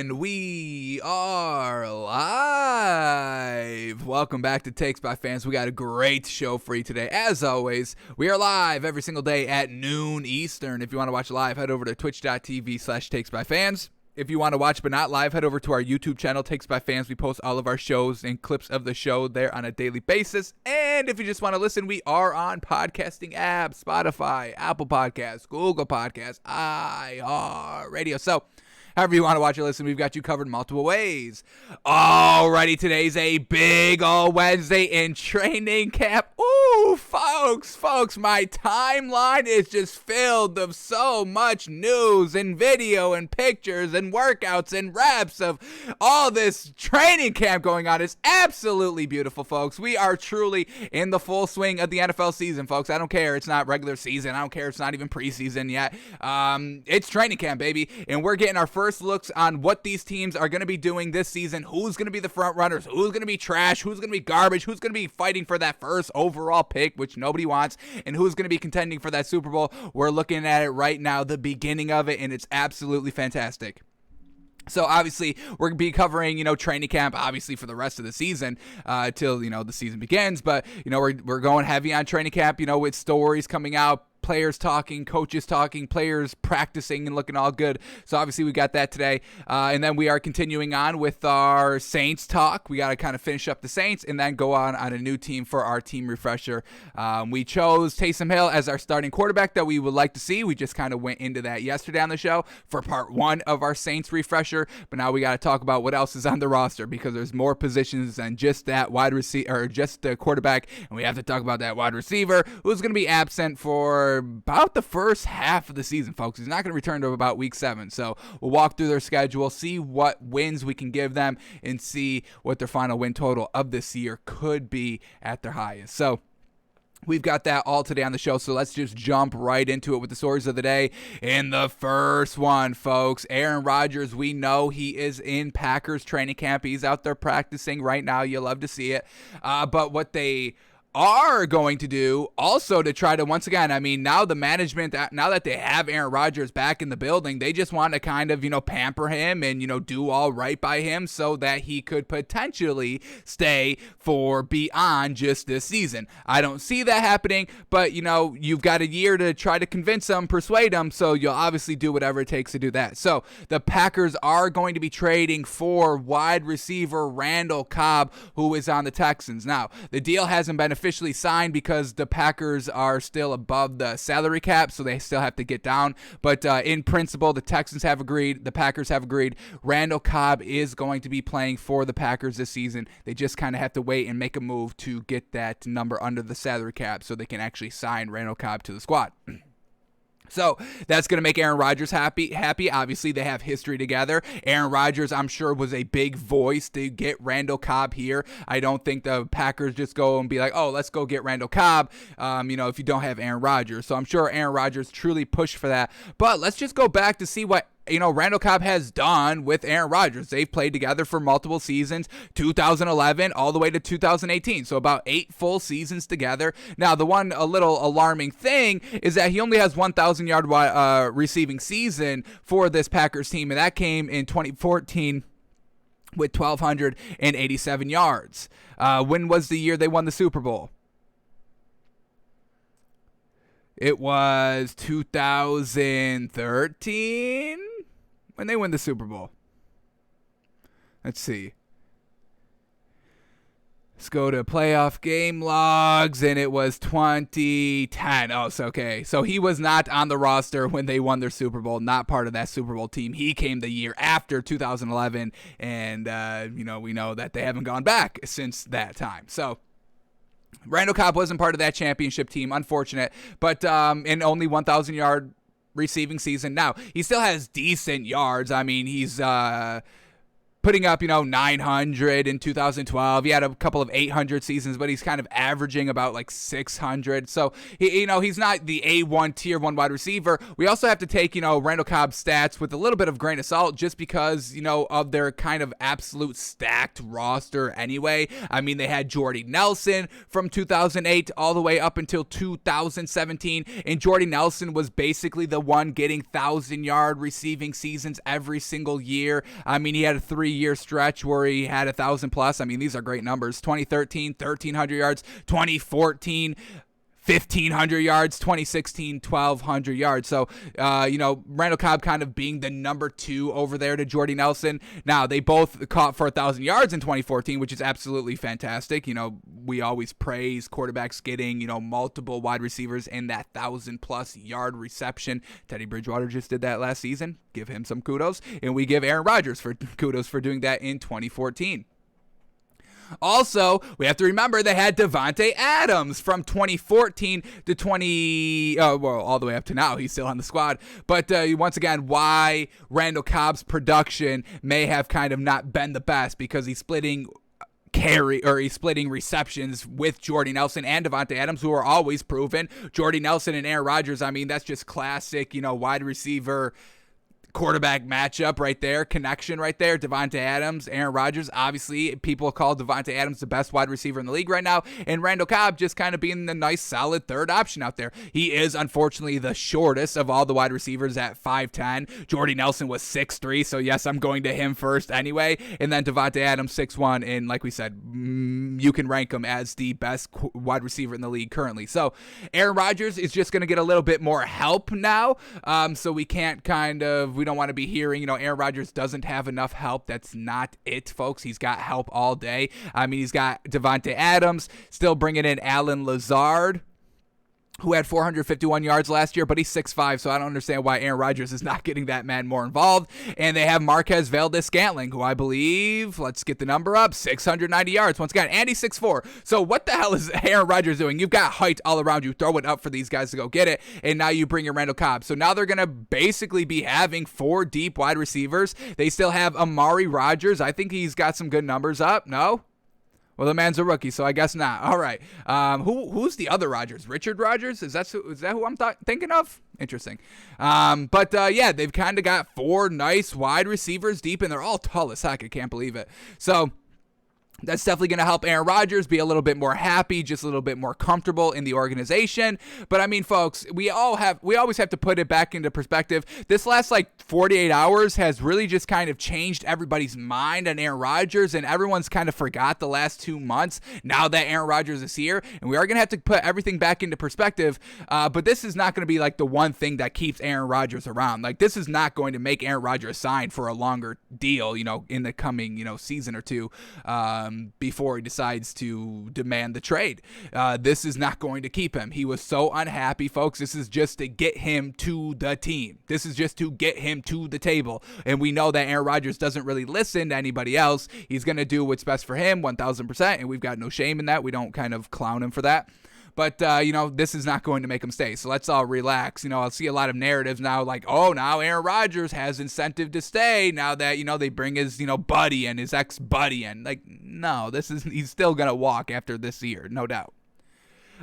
And we are live. Welcome back to Takes by Fans. We got a great show for you today. As always, we are live every single day at noon Eastern. If you want to watch live, head over to twitch.tv/takesbyfans. If you want to watch but not live, head over to our YouTube channel, Takes by Fans. We post all of our shows and clips of the show there on a daily basis. And if you just want to listen, we are on podcasting apps, Spotify, Apple Podcasts, Google Podcasts, iHeartRadio. So, however you want to watch or listen, we've got you covered multiple ways. Alrighty, today's a big old Wednesday in training camp. Ooh, folks, my timeline is just filled of so much news and video and pictures and workouts and reps of all this training camp going on. It's absolutely beautiful, folks. We are truly in the full swing of the NFL season, folks. I don't care. It's not regular season. I don't care. It's not even preseason yet. It's training camp, baby. And we're getting our first looks on what these teams are going to be doing this season. Who's going to be the front runners? Who's going to be trash? Who's going to be garbage? Who's going to be fighting for that first overall pick, which nobody wants? And who's going to be contending for that Super Bowl? We're looking at it right now, the beginning of it, and it's absolutely fantastic. So obviously we're going to be covering, training camp, obviously for the rest of the season, till, the season begins. But, we're going heavy on training camp, with stories coming out, players talking, coaches talking, players practicing and looking all good. So obviously we got that today. And then we are continuing on with our Saints talk. We got to kind of finish up the Saints and then go on a new team for our team refresher. We chose Taysom Hill as our starting quarterback that we would like to see. We just kind of went into that yesterday on the show for part one of our Saints refresher. But now we got to talk about what else is on the roster because there's more positions than just that wide receiver or just the quarterback. And we have to talk about that wide receiver who's going to be absent for about the first half of the season, folks. He's not going to return to about week 7. So we'll walk through their schedule, see what wins we can give them, and see what their final win total of this year could be at their highest. So we've got that all today on the show, so let's just jump right into it with the stories of the day. In the first one, folks, Aaron Rodgers, we know he is in Packers training camp. He's out there practicing right now. You love to see it. But what they are going to do also to try to, once again, now the management, now that they have Aaron Rodgers back in the building, they just want to kind of, pamper him and, do all right by him so that he could potentially stay for beyond just this season. I don't see that happening, but, you've got a year to try to convince him, persuade him, so you'll obviously do whatever it takes to do that. So the Packers are going to be trading for wide receiver Randall Cobb, who is on the Texans. Now, the deal hasn't been officially signed because the Packers are still above the salary cap, so they still have to get down. But in principle, the Texans have agreed, the Packers have agreed. Randall Cobb is going to be playing for the Packers this season. They just kind of have to wait and make a move to get that number under the salary cap so they can actually sign Randall Cobb to the squad. So that's going to make Aaron Rodgers happy. Obviously, they have history together. Aaron Rodgers, I'm sure, was a big voice to get Randall Cobb here. I don't think the Packers just go and be like, oh, let's go get Randall Cobb, if you don't have Aaron Rodgers. So I'm sure Aaron Rodgers truly pushed for that. But let's just go back to see what Randall Cobb has done with Aaron Rodgers. They've played together for multiple seasons, 2011 all the way to 2018. So about 8 full seasons together. Now, the one a little alarming thing is that he only has 1,000-yard receiving season for this Packers team, and that came in 2014 with 1,287 yards. When was the year they won the Super Bowl? It was 2013 when they win the Super Bowl. Let's see. Let's go to playoff game logs, and it was 2010. Oh, so okay. So he was not on the roster when they won their Super Bowl, not part of that Super Bowl team. He came the year after 2011, and, we know that they haven't gone back since that time. So Randall Cobb wasn't part of that championship team, unfortunate, but in only 1,000-yard receiving season. Now, he still has decent yards. He's putting up, 900 in 2012. He had a couple of 800 seasons, but he's kind of averaging about like 600. So, he's not the A1 tier 1 wide receiver. We also have to take, Randall Cobb's stats with a little bit of grain of salt just because, of their kind of absolute stacked roster anyway. I mean, they had Jordy Nelson from 2008 all the way up until 2017, and Jordy Nelson was basically the one getting 1,000-yard receiving seasons every single year. I mean, he had a 3-year stretch where he had 1,000 plus. I mean, these are great numbers. 2013, 1,300 yards. 2014, 1,500 yards. 2016, 1,200 yards. So, Randall Cobb kind of being the number 2 over there to Jordy Nelson. Now, they both caught for 1,000 yards in 2014, which is absolutely fantastic. We always praise quarterbacks getting, multiple wide receivers in that 1,000-plus yard reception. Teddy Bridgewater just did that last season. Give him some kudos. And we give Aaron Rodgers kudos for doing that in 2014. Also, we have to remember they had Davante Adams from 2014 to all the way up to now. He's still on the squad. But once again, why Randall Cobb's production may have kind of not been the best, because he's splitting receptions with Jordy Nelson and Davante Adams, who are always proven. Jordy Nelson and Aaron Rodgers, I mean, that's just classic, wide receiver quarterback matchup right there, connection right there. Davante Adams, Aaron Rodgers, obviously people call Davante Adams the best wide receiver in the league right now, and Randall Cobb just kind of being the nice solid third option out there. He is unfortunately the shortest of all the wide receivers at 5'10". Jordy Nelson was 6'3", so yes, I'm going to him first anyway, and then Davante Adams 6'1", and like we said, you can rank him as the best wide receiver in the league currently. So Aaron Rodgers is just going to get a little bit more help now, so we don't want to be hearing, Aaron Rodgers doesn't have enough help. That's not it, folks. He's got help all day. I mean, he's got Davante Adams, still bringing in Allen Lazard, who had 451 yards last year, but he's 6'5", so I don't understand why Aaron Rodgers is not getting that man more involved. And they have Marquez Valdes-Scantling, who I believe, let's get the number up, 690 yards. Once again, Andy 6'4". So what the hell is Aaron Rodgers doing? You've got height all around you. Throw it up for these guys to go get it, and now you bring in Randall Cobb. So now they're going to basically be having 4 deep wide receivers. They still have Amari Rodgers. I think he's got some good numbers up. No? Well, the man's a rookie, so I guess not. All right. Who's the other Rodgers? Richard Rodgers? Is that who I'm thinking of? Interesting. But they've kind of got 4 nice wide receivers deep, and they're all tall as heck. I can't believe it. So that's definitely going to help Aaron Rodgers be a little bit more happy, just a little bit more comfortable in the organization. But I mean, folks, we always have to put it back into perspective. This last 48 hours has really just kind of changed everybody's mind on Aaron Rodgers, and everyone's kind of forgot the last 2 months now that Aaron Rodgers is here. And we are going to have to put everything back into perspective. But this is not going to be the one thing that keeps Aaron Rodgers around. This is not going to make Aaron Rodgers sign for a longer deal, in the coming, season or two. Before he decides to demand the trade. This is not going to keep him. He was so unhappy, folks. This is just to get him to the team. This is just to get him to the table. And we know that Aaron Rodgers doesn't really listen to anybody else. He's going to do what's best for him 1,000%, and we've got no shame in that. We don't kind of clown him for that. But, this is not going to make him stay. So let's all relax. I'll see a lot of narratives now now Aaron Rodgers has incentive to stay now that, they bring his, buddy and his ex-buddy in. No, he's still going to walk after this year, no doubt.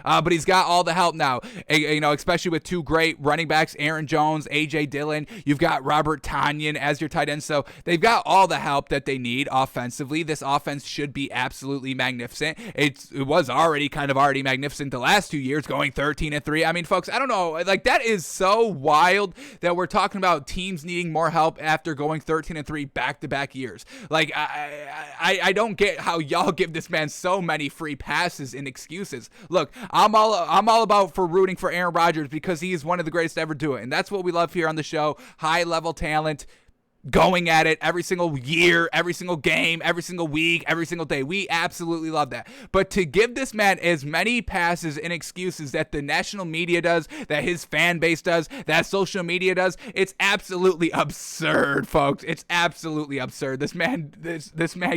But he's got all the help now, especially with 2 great running backs, Aaron Jones, A.J. Dillon. You've got Robert Tonyan as your tight end. So they've got all the help that they need offensively. This offense should be absolutely magnificent. It was already magnificent the last 2 years, going 13-3. I mean, folks, I don't know. That is so wild that we're talking about teams needing more help after going 13-3 back-to-back years. I don't get how y'all give this man so many free passes and excuses. Look, I'm all about for rooting for Aaron Rodgers because he is one of the greatest to ever do it. And that's what we love here on the show. High-level talent, going at it every single year, every single game, every single week, every single day. We absolutely love that. But to give this man as many passes and excuses that the national media does, that his fan base does, that social media does, it's absolutely absurd, folks. It's absolutely absurd. This man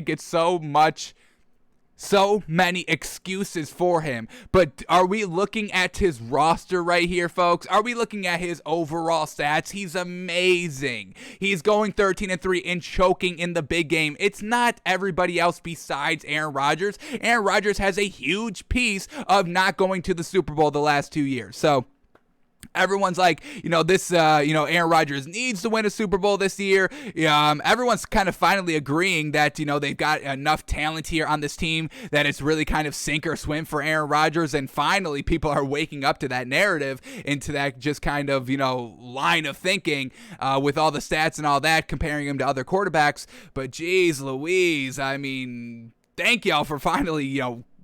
gets so much so many excuses for him. But are we looking at his roster right here, folks? Are we looking at his overall stats? He's amazing. He's going 13-3 and choking in the big game. It's not everybody else besides Aaron Rodgers. Aaron Rodgers has a huge piece of not going to the Super Bowl the last 2 years. So everyone's like, Aaron Rodgers needs to win a Super Bowl this year. Everyone's kind of finally agreeing that, they've got enough talent here on this team that it's really kind of sink or swim for Aaron Rodgers. And finally, people are waking up to that narrative, into that just kind of, line of thinking with all the stats and all that, comparing him to other quarterbacks. But geez Louise, I mean, thank y'all for finally,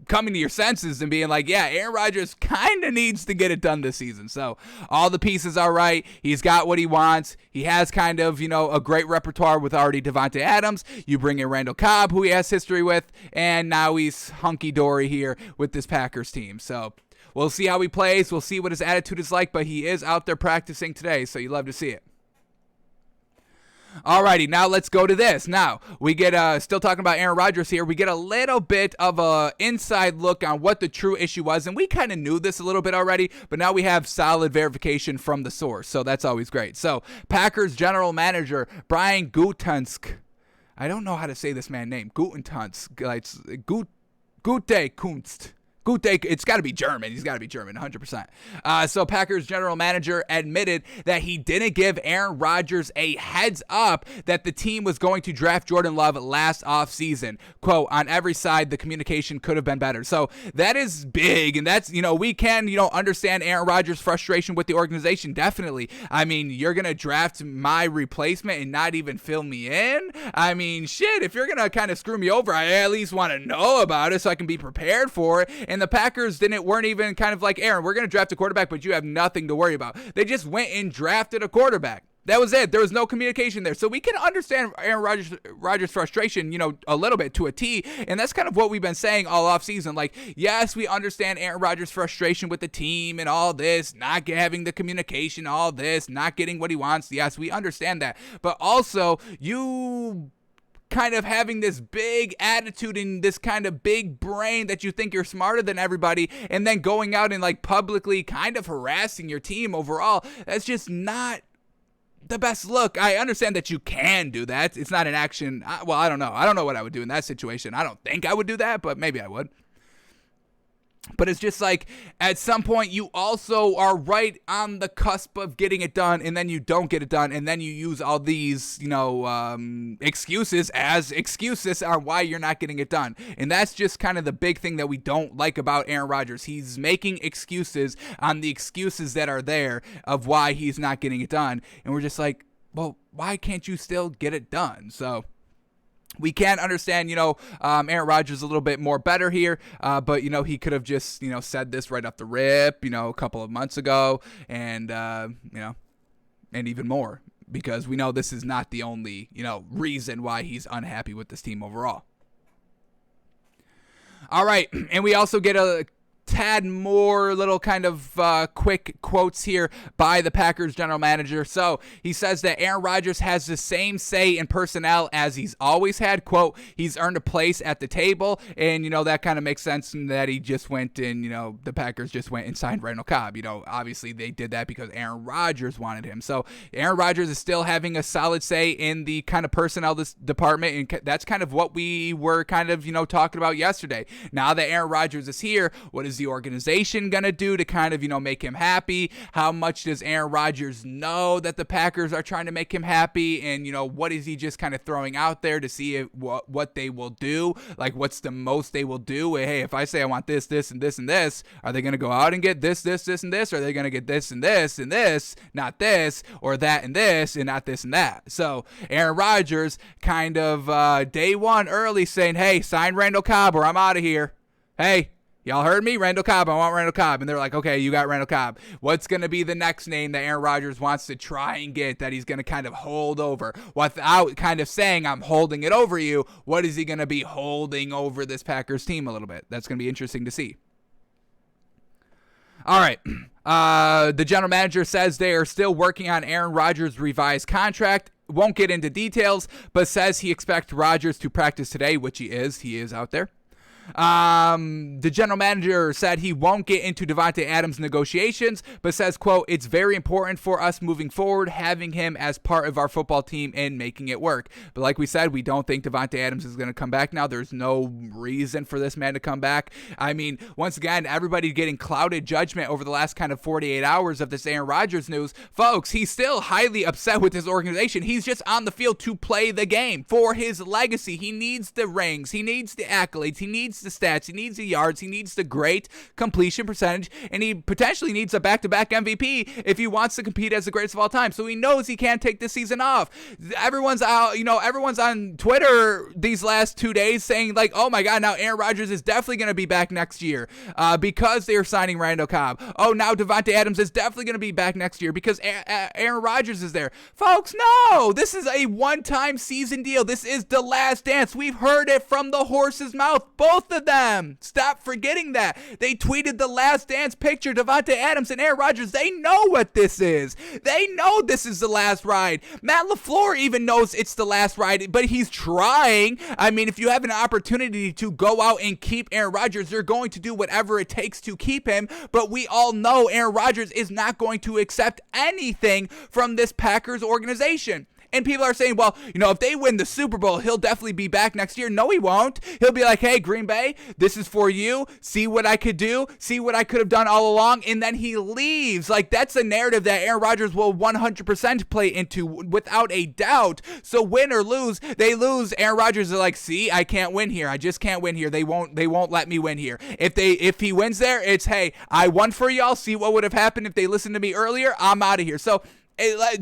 coming to your senses and being like, yeah, Aaron Rodgers kind of needs to get it done this season. So all the pieces are right. He's got what he wants. He has kind of, a great repertoire with already Devontae Adams. You bring in Randall Cobb, who he has history with, and now he's hunky-dory here with this Packers team. So we'll see how he plays. We'll see what his attitude is like, but he is out there practicing today, so you love to see it. Alrighty, now let's go to this. Now, we get, still talking about Aaron Rodgers here, we get a little bit of a inside look on what the true issue was, and we kind of knew this a little bit already, but now we have solid verification from the source, so that's always great. So, Packers general manager Brian Gutekunst, I don't know how to say this man's name, Gutekunst, Gutekunst. It's got to be German. He's got to be German, 100%. So Packers general manager admitted that he didn't give Aaron Rodgers a heads up that the team was going to draft Jordan Love last offseason. Quote, on every side, the communication could have been better. So that is big, and that's, we can, understand Aaron Rodgers' frustration with the organization, definitely. I mean, you're going to draft my replacement and not even fill me in? I mean, shit, if you're going to kind of screw me over, I at least want to know about it so I can be prepared for it. And the Packers weren't even kind of like, Aaron, we're going to draft a quarterback, but you have nothing to worry about. They just went and drafted a quarterback. That was it. There was no communication there. So we can understand Aaron Rodgers' frustration, a little bit to a T. And that's kind of what we've been saying all offseason. Like, yes, we understand Aaron Rodgers' frustration with the team and all this, not having the communication, all this, not getting what he wants. Yes, we understand that. But also, you kind of having this big attitude and this kind of big brain that you think you're smarter than everybody, and then going out and like publicly kind of harassing your team overall, that's just not the best look. I understand that you can do that. It's not an action. Well, I don't know. I don't know what I would do in that situation. I don't think I would do that, but maybe I would. But it's just like, at some point, you also are right on the cusp of getting it done, and then you don't get it done, and then you use all these, excuses as excuses on why you're not getting it done. And that's just kind of the big thing that we don't like about Aaron Rodgers. He's making excuses on the excuses that are there of why he's not getting it done. And we're just like, well, why can't you still get it done? So we can understand, Aaron Rodgers a little bit more better here, but, he could have just, said this right off the rip, a couple of months ago, and, and even more, because we know this is not the only, reason why he's unhappy with this team overall. All right, and we also get a tad more little kind of quick quotes here by the Packers general manager. So he says that Aaron Rodgers has the same say in personnel as he's always had. Quote, he's earned a place at the table, and that kind of makes sense in that he just went and the Packers just went and signed Randall Cobb. Obviously they did that because Aaron Rodgers wanted him. So Aaron Rodgers is still having a solid say in the kind of personnel this department, and that's kind of what we were kind of talking about yesterday. Now that Aaron Rodgers is here, what is the organization gonna do to kind of make him happy? How much does Aaron Rodgers know that the Packers are trying to make him happy, and what is he just kind of throwing out there to see what they will do? Like, what's the most they will do? Hey, if I say I want this, this, and this, and this, are they gonna go out and get this, this, this, and this? Or are they gonna get this and this and this, not this, or that and this, and not this and that? So Aaron Rodgers kind of day one early saying, hey, sign Randall Cobb or I'm out of here. Hey, y'all heard me? Randall Cobb. I want Randall Cobb. And they're like, okay, you got Randall Cobb. What's going to be the next name that Aaron Rodgers wants to try and get that he's going to kind of hold over? Without kind of saying, I'm holding it over you, what is he going to be holding over this Packers team a little bit? That's going to be interesting to see. All right. The general manager says they are still working on Aaron Rodgers' revised contract. Won't get into details, but says he expects Rodgers to practice today, which he is. He is out there. The general manager said he won't get into Davante Adams negotiations, but says, quote, it's very important for us moving forward, having him as part of our football team and making it work. But like we said, we don't think Davante Adams is going to come back now. There's no reason for this man to come back. I mean, once again, everybody getting clouded judgment over the last kind of 48 hours of this Aaron Rodgers news. Folks, he's still highly upset with his organization. He's just on the field to play the game for his legacy. He needs the rings. He needs the accolades. He needs the stats. He needs the yards. He needs the great completion percentage. And he potentially needs a back-to-back MVP if he wants to compete as the greatest of all time. So he knows he can't take this season off. Everyone's out, everyone's on Twitter these last 2 days saying like, oh my God, now Aaron Rodgers is definitely going to be back next year because they are signing Randall Cobb. Oh, now Davante Adams is definitely going to be back next year because Aaron Rodgers is there. Folks, no, this is a one-time season deal. This is the last dance. We've heard it from the horse's mouth, both of them. Stop forgetting that. They tweeted the last dance picture, Davante Adams and Aaron Rodgers. They know what this is. They know this is the last ride. Matt LaFleur even knows it's the last ride, but he's trying. I mean, if you have an opportunity to go out and keep Aaron Rodgers, you're going to do whatever it takes to keep him, but we all know Aaron Rodgers is not going to accept anything from this Packers organization. And people are saying, well, if they win the Super Bowl, he'll definitely be back next year. No, he won't. He'll be like, hey, Green Bay, this is for you. See what I could do. See what I could have done all along. And then he leaves. Like, that's a narrative that Aaron Rodgers will 100% play into without a doubt. So win or lose, they lose. Aaron Rodgers is like, see, I can't win here. I just can't win here. They won't let me win here. If he wins there, it's, hey, I won for y'all. See what would have happened if they listened to me earlier. I'm out of here. So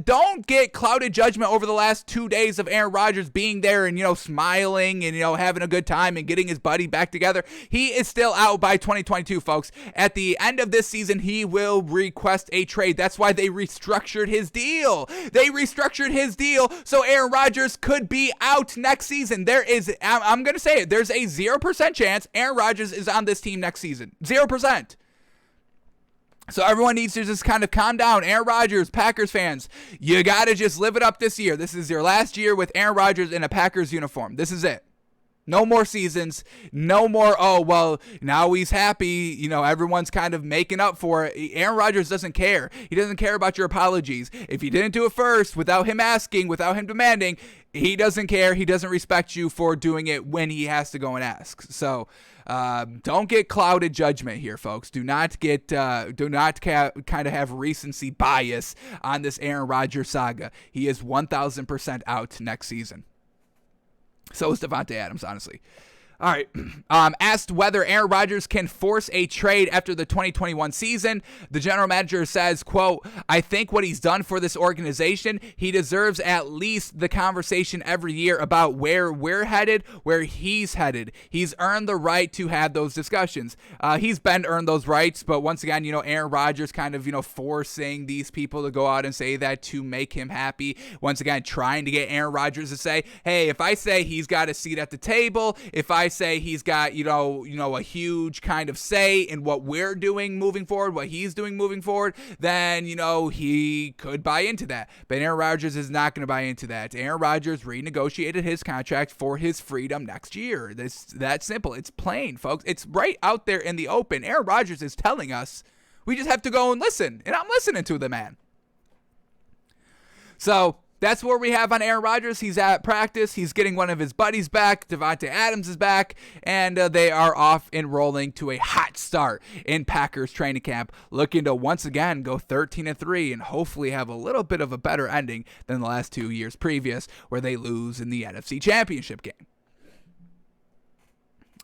don't get clouded judgment over the last 2 days of Aaron Rodgers being there and, smiling and, having a good time and getting his buddy back together. He is still out by 2022, folks. At the end of this season, he will request a trade. That's why they restructured his deal. So Aaron Rodgers could be out next season. I'm going to say it, there's a 0% chance Aaron Rodgers is on this team next season. 0%. So everyone needs to just kind of calm down. Aaron Rodgers, Packers fans, you got to just live it up this year. This is your last year with Aaron Rodgers in a Packers uniform. This is it. No more seasons. No more, oh, well, now he's happy. Everyone's kind of making up for it. Aaron Rodgers doesn't care. He doesn't care about your apologies. If you didn't do it first, without him asking, without him demanding, he doesn't care. He doesn't respect you for doing it when he has to go and ask. So don't get clouded judgment here, folks. Do not kind of have recency bias on this Aaron Rodgers saga. He is 1,000% out next season. So is Davante Adams, honestly. All right. Asked whether Aaron Rodgers can force a trade after the 2021 season, the general manager says, quote, I think what he's done for this organization, he deserves at least the conversation every year about where we're headed, where he's headed. He's earned the right to have those discussions. He's earned those rights, but once again, Aaron Rodgers kind of, forcing these people to go out and say that to make him happy. Once again, trying to get Aaron Rodgers to say, hey, if I say he's got a seat at the table, if I say he's got, a huge kind of say in what we're doing moving forward, what he's doing moving forward, then, he could buy into that. But Aaron Rodgers is not going to buy into that. Aaron Rodgers renegotiated his contract for his freedom next year. That's simple. It's plain, folks. It's right out there in the open. Aaron Rodgers is telling us. We just have to go and listen. And I'm listening to the man. So that's where we have on Aaron Rodgers. He's at practice. He's getting one of his buddies back. Davante Adams is back. And they are off and rolling to a hot start in Packers training camp, looking to once again go 13-3 and hopefully have a little bit of a better ending than the last 2 years previous where they lose in the NFC Championship game.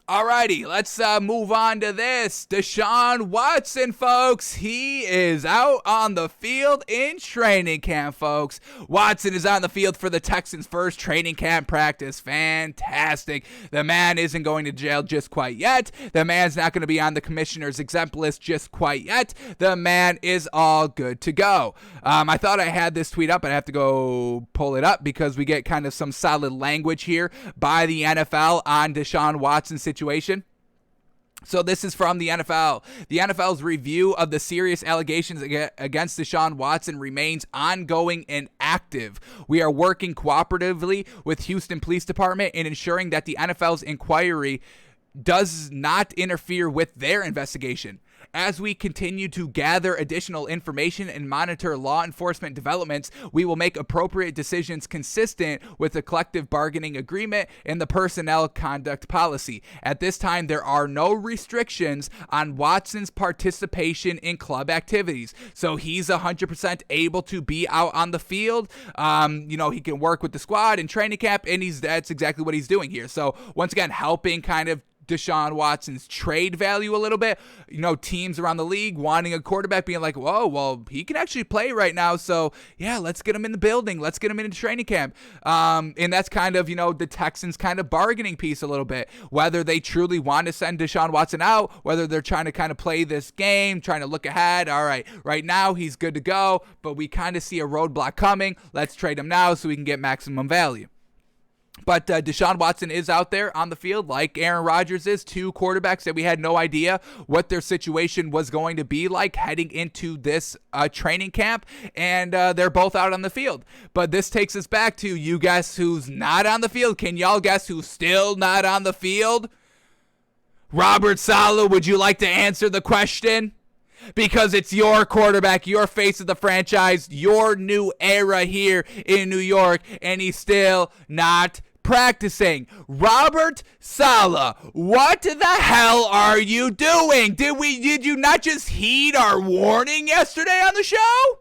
Alrighty, let's move on to this. Deshaun Watson, folks. He is out on the field in training camp, folks. Watson is on the field for the Texans' first training camp practice. Fantastic. The man isn't going to jail just quite yet. The man's not going to be on the commissioner's exempt list just quite yet. The man is all good to go. I thought I had this tweet up, but I have to go pull it up because we get kind of some solid language here by the NFL on Deshaun Watson's situation. So this is from the NFL. The NFL's review of the serious allegations against Deshaun Watson remains ongoing and active. We are working cooperatively with Houston Police Department in ensuring that the NFL's inquiry does not interfere with their investigation. As we continue to gather additional information and monitor law enforcement developments, we will make appropriate decisions consistent with the collective bargaining agreement and the personnel conduct policy. At this time, there are no restrictions on Watson's participation in club activities. So he's 100% able to be out on the field. He can work with the squad in training camp, and that's exactly what he's doing here. So once again, helping kind of Deshaun Watson's trade value a little bit. Teams around the league wanting a quarterback, being like, whoa, well, he can actually play right now, so yeah, let's get him in the building. Let's get him into training camp. And that's kind of, the Texans kind of bargaining piece a little bit. Whether they truly want to send Deshaun Watson out, whether they're trying to kind of play this game, trying to look ahead. All right now he's good to go, but we kind of see a roadblock coming. Let's trade him now so we can get maximum value. But Deshaun Watson is out there on the field like Aaron Rodgers is, two quarterbacks that we had no idea what their situation was going to be like heading into this training camp, and they're both out on the field. But this takes us back to, you guess who's not on the field? Can y'all guess who's still not on the field? Robert Saleh, would you like to answer the question? Because it's your quarterback, your face of the franchise, your new era here in New York, and he's still not practicing. Robert Saleh, what the hell are you doing? Did you not just heed our warning yesterday on the show?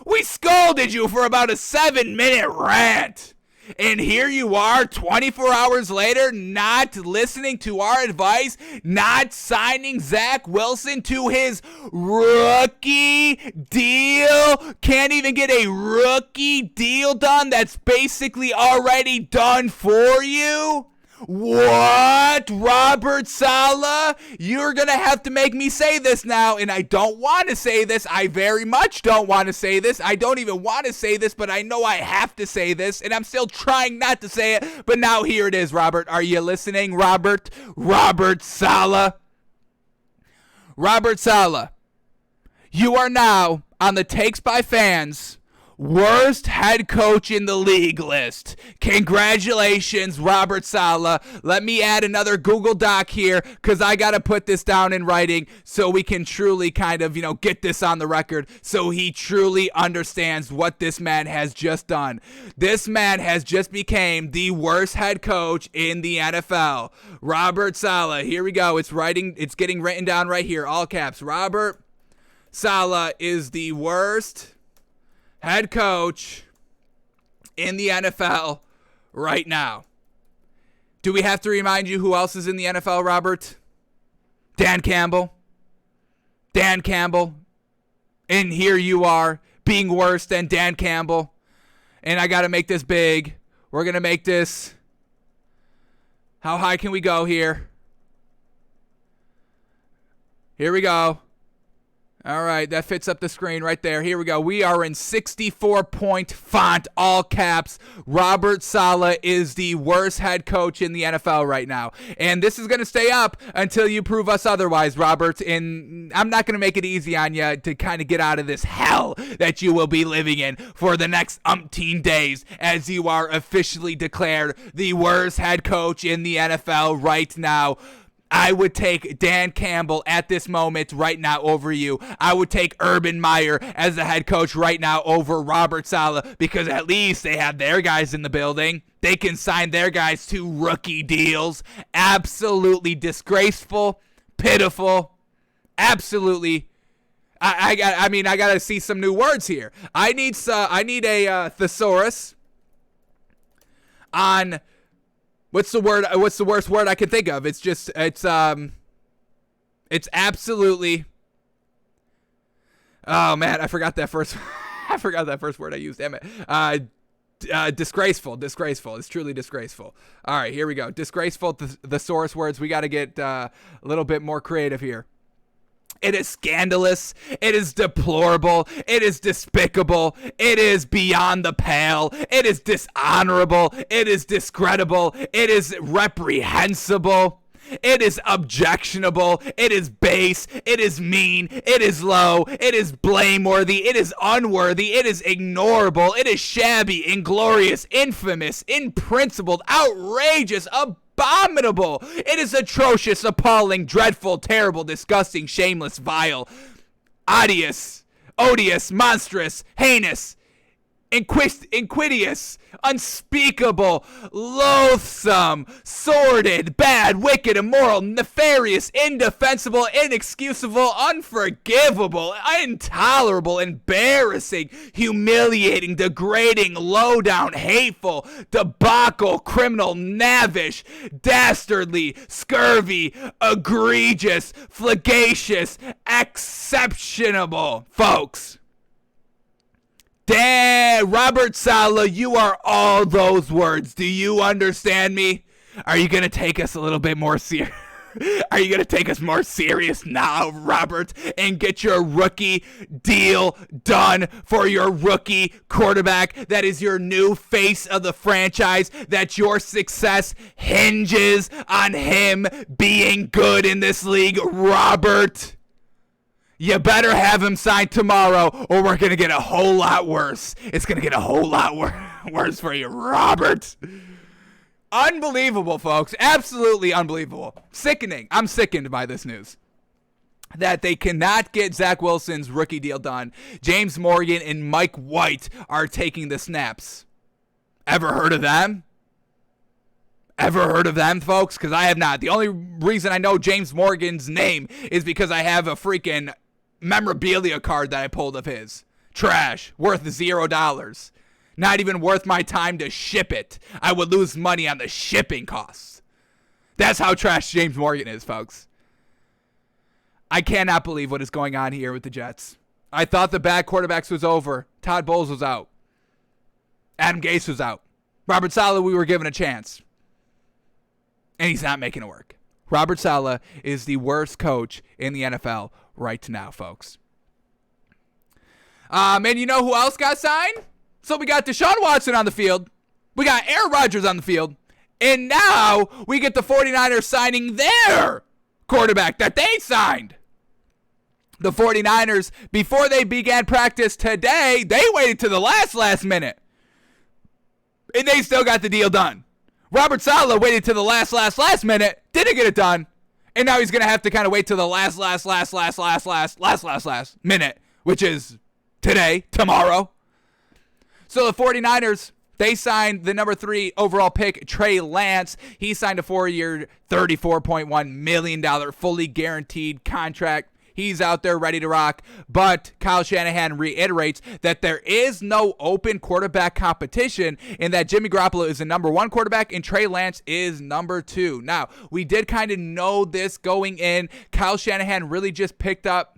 We scolded you for about a 7-minute rant. And here you are 24 hours later, not listening to our advice, not signing Zach Wilson to his rookie deal. Can't even get a rookie deal done that's basically already done for you. What? Robert Saleh? You're going to have to make me say this now, and I don't want to say this. I very much don't want to say this. I don't even want to say this, but I know I have to say this, and I'm still trying not to say it, but now here it is, Robert. Are you listening, Robert? Robert Saleh? Robert Saleh, you are now on the Takes by Fans worst head coach in the league list. Congratulations, Robert Saleh. Let me add another Google Doc here, because I got to put this down in writing so we can truly kind of, get this on the record, so he truly understands what this man has just done. This man has just became the worst head coach in the NFL. Robert Saleh, here we go. It's getting written down right here, all caps. Robert Saleh is the worst head coach in the NFL right now. Do we have to remind you who else is in the NFL, Robert? Dan Campbell. Dan Campbell. And here you are being worse than Dan Campbell. And I got to make this big. We're going to make this. How high can we go here? Here we go. All right, that fits up the screen right there. Here we go. We are in 64-point font, all caps. Robert Saleh is the worst head coach in the NFL right now. And this is going to stay up until you prove us otherwise, Robert. And I'm not going to make it easy on you to kind of get out of this hell that you will be living in for the next umpteen days, as you are officially declared the worst head coach in the NFL right now. I would take Dan Campbell at this moment right now over you. I would take Urban Meyer as the head coach right now over Robert Saleh, because at least they have their guys in the building. They can sign their guys to rookie deals. Absolutely disgraceful, pitiful, absolutely. I got to see some new words here. I need a thesaurus on. What's the word? What's the worst word I can think of? It's absolutely. Oh man, I forgot that first. I forgot that first word I used. Damn it. Disgraceful. Disgraceful. It's truly disgraceful. All right, here we go. Disgraceful. Thesaurus words. We got to get a little bit more creative here. It is scandalous. It is deplorable. It is despicable. It is beyond the pale. It is dishonorable. It is discreditable. It is reprehensible. It is objectionable. It is base. It is mean. It is low. It is blameworthy. It is unworthy. It is ignorable. It is shabby, inglorious, infamous, unprincipled, outrageous, abominable. It is atrocious, appalling, dreadful, terrible, disgusting, shameless, vile, odious, monstrous, heinous, inquidious, unspeakable, loathsome, sordid, bad, wicked, immoral, nefarious, indefensible, inexcusable, unforgivable, intolerable, embarrassing, humiliating, degrading, low-down, hateful, debacle, criminal, knavish, dastardly, scurvy, egregious, flagitious, exceptionable, folks. Damn, Robert Saleh, you are all those words. Do you understand me? Are you going to take us a little bit more serious? Are you going to take us more serious now, Robert, and get your rookie deal done for your rookie quarterback that is your new face of the franchise, that your success hinges on him being good in this league, Robert? You better have him signed tomorrow or we're going to get a whole lot worse. It's going to get a whole lot worse for you, Robert. Unbelievable, folks. Absolutely unbelievable. Sickening. I'm sickened by this news. That they cannot get Zach Wilson's rookie deal done. James Morgan and Mike White are taking the snaps. Ever heard of them? Ever heard of them, folks? Because I have not. The only reason I know James Morgan's name is because I have a freaking memorabilia card that I pulled of his. Trash. Worth $0. Not even worth my time to ship it. I would lose money on the shipping costs. That's how trash James Morgan is, folks. I cannot believe what is going on here with the Jets. I thought the bad quarterbacks was over. Todd Bowles was out. Adam Gase was out. Robert Saleh, we were given a chance. And he's not making it work. Robert Saleh is the worst coach in the NFL right now, folks. And you know who else got signed? So we got Deshaun Watson on the field. We got Aaron Rodgers on the field. And now we get the 49ers signing their quarterback that they signed. The 49ers, before they began practice today, they waited to the last minute. And they still got the deal done. Robert Saleh waited to the last minute, didn't get it done, and now he's going to have to kind of wait to the last minute, which is today, tomorrow. So the 49ers, they signed the number 3 overall pick, Trey Lance. He signed a 4-year, $34.1 million fully guaranteed contract. He's out there ready to rock, but Kyle Shanahan reiterates that there is no open quarterback competition and that Jimmy Garoppolo is the number 1 quarterback and Trey Lance is number 2. Now, we did kind of know this going in. Kyle Shanahan really just picked up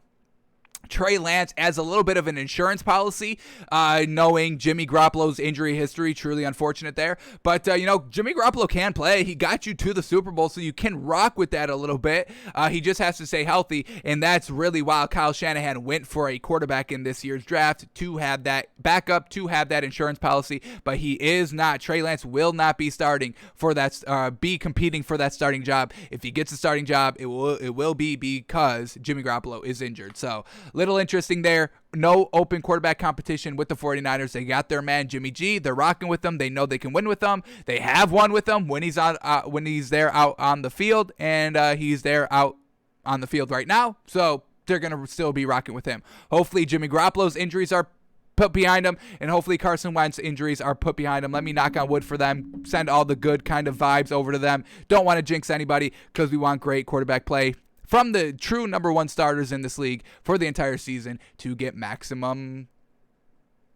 Trey Lance as a little bit of an insurance policy, knowing Jimmy Garoppolo's injury history. Truly unfortunate there. But, Jimmy Garoppolo can play. He got you to the Super Bowl, so you can rock with that a little bit. He just has to stay healthy, and that's really why Kyle Shanahan went for a quarterback in this year's draft, to have that backup, to have that insurance policy. But he is not. Trey Lance will not be starting for that, be competing for that starting job. If he gets a starting job, it will be because Jimmy Garoppolo is injured. So, little interesting there. No open quarterback competition with the 49ers. They got their man Jimmy G. They're rocking with them. They know they can win with them. They have won with them when he's there out on the field, and he's there out on the field right now. So they're gonna still be rocking with him. Hopefully Jimmy Garoppolo's injuries are put behind him, and hopefully Carson Wentz's injuries are put behind him. Let me knock on wood for them. Send all the good kind of vibes over to them. Don't want to jinx anybody because we want great quarterback play from the true number 1 starters in this league for the entire season to get maximum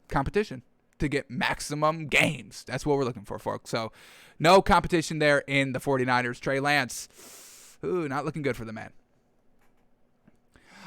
competition, to get maximum games. That's what we're looking for, folks. So no competition there in the 49ers. Trey Lance, not looking good for the man.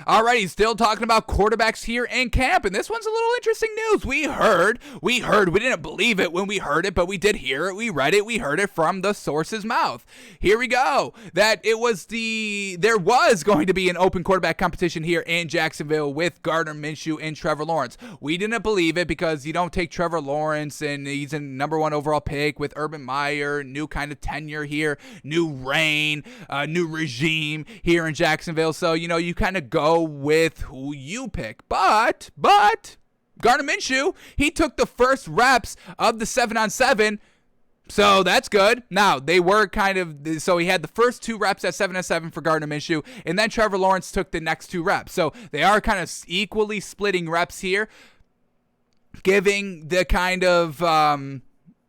Alrighty, still talking about quarterbacks here in camp, and this one's a little interesting news. We heard, we didn't believe it when we heard it, but we did hear it, we read it, we heard it from the source's mouth. Here we go, that there was going to be an open quarterback competition here in Jacksonville with Gardner Minshew and Trevor Lawrence. We didn't believe it because you don't take Trevor Lawrence, and he's a number 1 overall pick with Urban Meyer, new kind of tenure here, new reign, new regime here in Jacksonville, so, you kind of go with who you pick. But Gardner Minshew, he took the first reps of the 7-on-7 So that's good. Now, they were so he had the first 2 reps at 7-7 for Gardner Minshew, and then Trevor Lawrence took the next 2 reps. So they are kind of equally splitting reps here, giving the kind of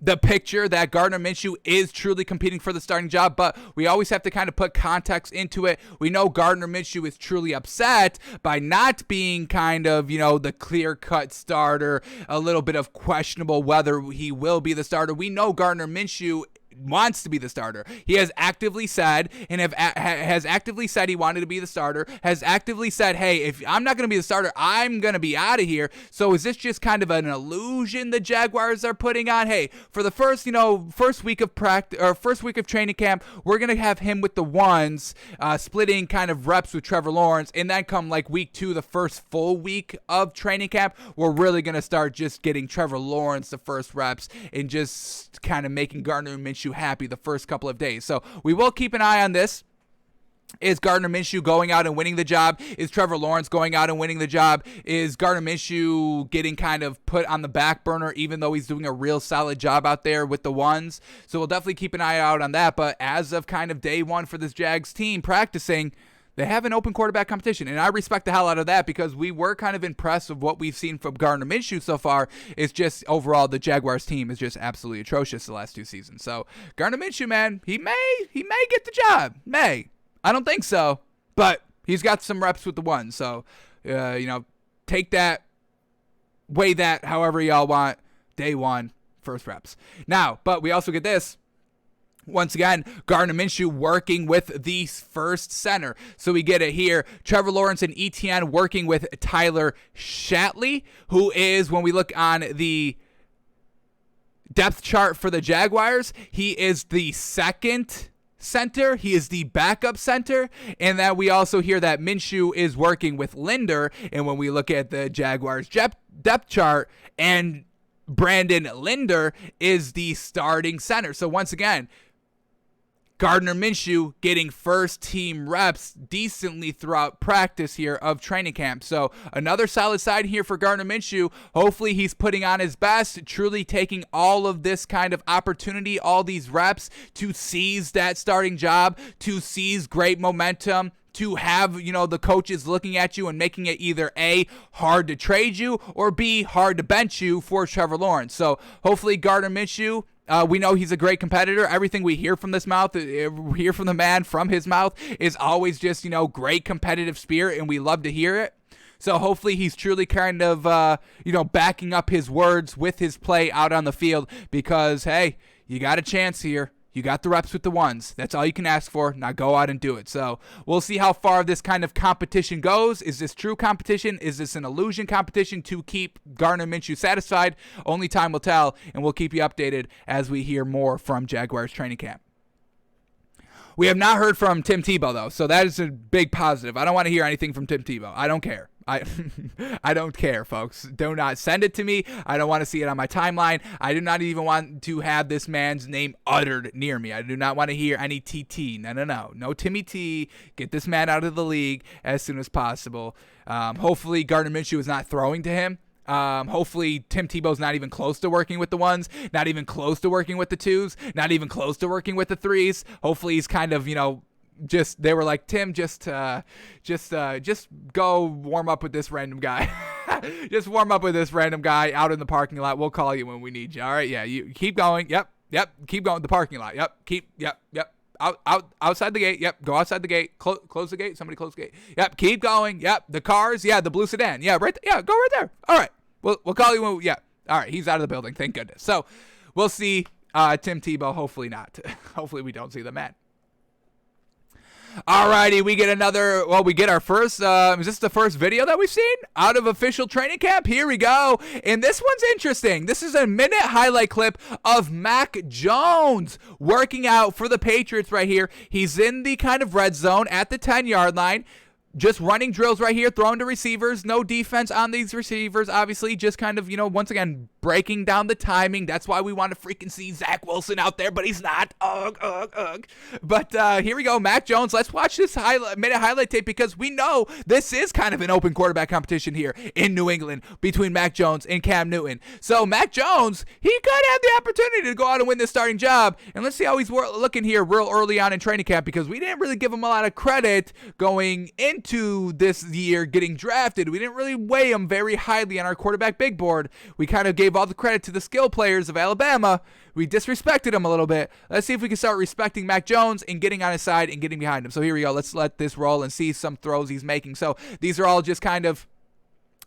the picture that Gardner Minshew is truly competing for the starting job, but we always have to kind of put context into it. We know Gardner Minshew is truly upset by not being kind of, the clear-cut starter, a little bit of questionable whether he will be the starter. We know Gardner Minshew wants to be the starter. He has actively said, and has actively said he wanted to be the starter, has actively said, hey, if I'm not going to be the starter, I'm going to be out of here. So is this just kind of an illusion the Jaguars are putting on? Hey, for the first week of practice, or first week of training camp, we're going to have him with the ones, splitting kind of reps with Trevor Lawrence, and then come like week 2, the first full week of training camp, we're really going to start just getting Trevor Lawrence the first reps and just kind of making Gardner Minshew happy the first couple of days. So we will keep an eye on this. Is Gardner Minshew going out and winning the job? Is Trevor Lawrence going out and winning the job? Is Gardner Minshew getting kind of put on the back burner even though he's doing a real solid job out there with the ones? So we'll definitely keep an eye out on that. But as of kind of day 1 for this Jags team practicing, they have an open quarterback competition, and I respect the hell out of that because we were kind of impressed with what we've seen from Gardner Minshew so far. It's just overall the Jaguars team is just absolutely atrocious the last 2 seasons. So Gardner Minshew, man, he may get the job. I don't think so, but he's got some reps with the ones. So, take that, weigh that however y'all want. Day 1, first reps. Now, but we also get this. Once again, Gardner Minshew working with the first center. So we get it here. Trevor Lawrence and ETN working with Tyler Shatley, who is, when we look on the depth chart for the Jaguars, he is the second center. He is the backup center. And then we also hear that Minshew is working with Linder. And when we look at the Jaguars depth chart, and Brandon Linder is the starting center. So once again, Gardner Minshew getting first team reps decently throughout practice here of training camp. So another solid side here for Gardner Minshew. Hopefully he's putting on his best, truly taking all of this kind of opportunity, all these reps to seize that starting job, to seize great momentum, to have, the coaches looking at you and making it either A, hard to trade you, or B, hard to bench you for Trevor Lawrence. So hopefully Gardner Minshew, we know he's a great competitor. Everything we hear from hear from the man from his mouth is always just, great competitive spirit, and we love to hear it. So hopefully he's truly kind of, backing up his words with his play out on the field because, hey, you got a chance here. You got the reps with the ones. That's all you can ask for. Now go out and do it. So we'll see how far this kind of competition goes. Is this true competition? Is this an illusion competition to keep Gardner Minshew satisfied? Only time will tell, and we'll keep you updated as we hear more from Jaguars training camp. We have not heard from Tim Tebow, though, so that is a big positive. I don't want to hear anything from Tim Tebow. I don't care. I don't care, folks. Do not send it to me. I don't want to see it on my timeline. I do not even want to have this man's name uttered near me. I do not want to hear any TT. No. No Timmy T. Get this man out of the league as soon as possible. Hopefully Gardner Minshew is not throwing to him. Hopefully Tim Tebow's not even close to working with the ones, not even close to working with the twos, not even close to working with the threes. Hopefully he's kind of, they were like, Tim, just go warm up with this random guy. Just warm up with this random guy out in the parking lot. We'll call you when we need you. All right. Yeah. You keep going. Yep. Keep going. The parking lot. Yep. Outside the gate. Yep. Go outside the gate. Close the gate. Somebody close the gate. Yep. Keep going. Yep. The cars. Yeah. The blue sedan. Yeah. Right. Yeah. Go right there. All right. We'll call you when. Yeah. All right. He's out of the building. Thank goodness. So we'll see. Tim Tebow. Hopefully not. Hopefully we don't see the man. Alrighty, we get our first, is this the first video that we've seen out of official training camp? Here we go. And this one's interesting. This is a minute highlight clip of Mac Jones working out for the Patriots right here. He's in the kind of red zone at the 10-yard line. Just running drills right here, throwing to receivers. No defense on these receivers, obviously. Just kind of, once again, breaking down the timing. That's why we want to freaking see Zach Wilson out there, but he's not. Ugh, ugh, ugh. But here we go, Mac Jones. Let's watch this minute highlight tape because we know this is kind of an open quarterback competition here in New England between Mac Jones and Cam Newton. So Mac Jones, he could have the opportunity to go out and win this starting job. And let's see how he's looking here real early on in training camp because we didn't really give him a lot of credit going into this year getting drafted. We didn't really weigh him very highly on our quarterback big board. We kind of gave all the credit to the skill players of Alabama. We disrespected him a little bit. Let's see if we can start respecting Mac Jones and getting on his side and getting behind him. So here we go. Let's let this roll and see some throws he's making. So these are all just kind of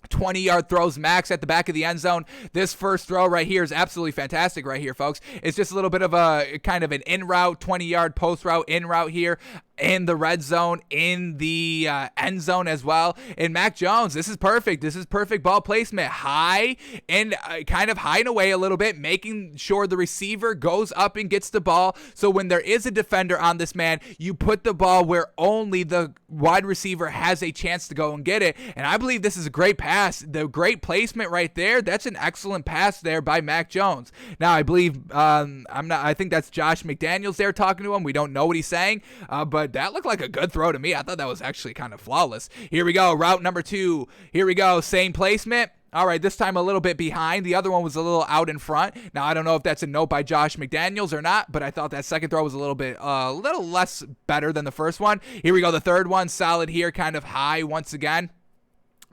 20-yard throws max at the back of the end zone. This first throw right here is absolutely fantastic right here, folks. It's just a little bit of a kind of an in route, 20-yard post route, in route here in the red zone, in the end zone as well. And Mac Jones, this is perfect. This is perfect ball placement. High and kind of high and away a little bit, making sure the receiver goes up and gets the ball. So when there is a defender on this man, you put the ball where only the wide receiver has a chance to go and get it. And I believe this is a great pass. The great placement right there. That's an excellent pass there by Mac Jones. Now I believe I think that's Josh McDaniels there talking to him. We don't know what he's saying, but that looked like a good throw to me. I thought that was actually kind of flawless. Here we go. Route number 2. Here we go. Same placement. All right, this time a little bit behind. The other one was a little out in front. Now, I don't know if that's a note by Josh McDaniels or not, but I thought that second throw was a little less better than the first one. Here we go. The third one, solid here, kind of high once again.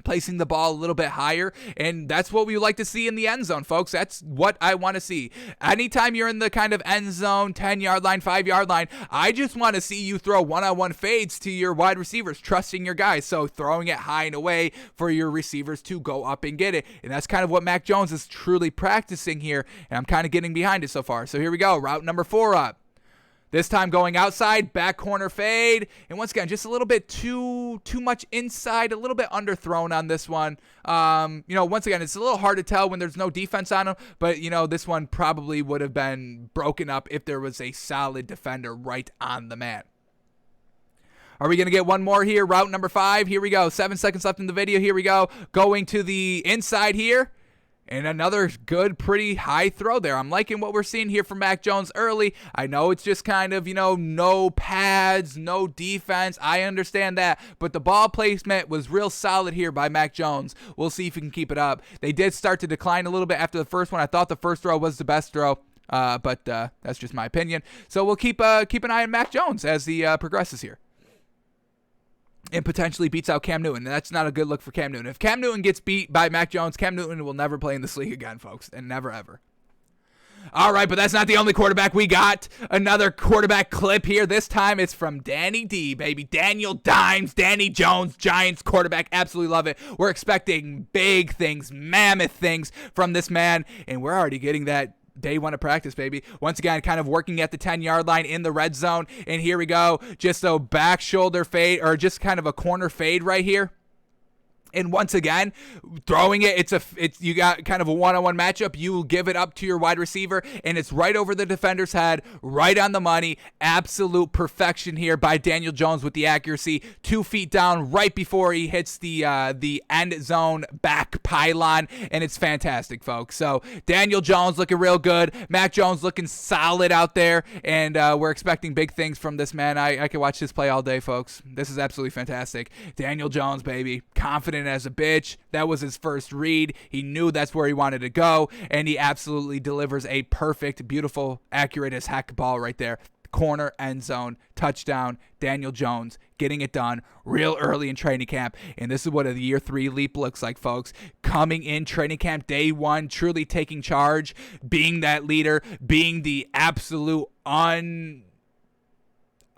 Placing the ball a little bit higher, and that's what we would like to see in the end zone, folks. That's what I want to see. Anytime you're in the kind of end zone, 10-yard line, 5-yard line, I just want to see you throw one-on-one fades to your wide receivers, trusting your guys. So throwing it high and away for your receivers to go up and get it. And that's kind of what Mac Jones is truly practicing here, and I'm kind of getting behind it so far. So here we go. Route number 4 up. This time going outside, back corner fade. And once again, just a little bit too much inside, a little bit underthrown on this one. Once again, it's a little hard to tell when there's no defense on him. But, this one probably would have been broken up if there was a solid defender right on the man. Are we going to get one more here? Route number 5. Here we go. 7 seconds left in the video. Here we go. Going to the inside here. And another good, pretty high throw there. I'm liking what we're seeing here from Mac Jones early. I know it's just kind of, no pads, no defense. I understand that. But the ball placement was real solid here by Mac Jones. We'll see if he can keep it up. They did start to decline a little bit after the first one. I thought the first throw was the best throw. But that's just my opinion. So we'll keep an eye on Mac Jones as he progresses here. And potentially beats out Cam Newton. And that's not a good look for Cam Newton. If Cam Newton gets beat by Mac Jones, Cam Newton will never play in this league again, folks. And never, ever. All right, but that's not the only quarterback we got. Another quarterback clip here. This time it's from Danny D, baby. Daniel Dimes, Danny Jones, Giants quarterback. Absolutely love it. We're expecting big things, mammoth things from this man. And we're already getting that day 1 of practice, baby. Once again, kind of working at the 10-yard line in the red zone. And here we go. Just a back shoulder fade, or just kind of a corner fade right here. And once again, throwing it, you got kind of a one-on-one matchup. You give it up to your wide receiver, and it's right over the defender's head, right on the money. Absolute perfection here by Daniel Jones with the accuracy. 2 feet down right before he hits the end zone back pylon, and it's fantastic, folks. So Daniel Jones looking real good. Mac Jones looking solid out there, and we're expecting big things from this man. I could watch this play all day, folks. This is absolutely fantastic. Daniel Jones, baby, confident as a bitch. That was his first read. He knew that's where he wanted to go, and he absolutely delivers a perfect, beautiful, accurate as heck ball right there. Corner, end zone, touchdown. Daniel Jones getting it done real early in training camp. And this is what a year 3 leap looks like, folks. Coming in training camp day 1, truly taking charge, being that leader, being the absolute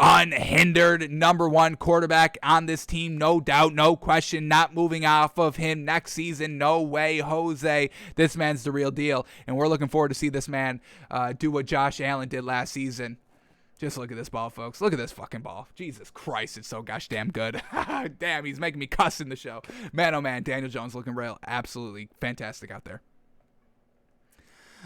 unhindered number 1 quarterback on this team. No doubt, no question, not moving off of him next season. No way, Jose. This man's the real deal. And we're looking forward to see this man do what Josh Allen did last season. Just look at this ball, folks. Look at this fucking ball. Jesus Christ, it's so gosh damn good. Damn, he's making me cuss in the show. Man, oh man, Daniel Jones looking real absolutely fantastic out there.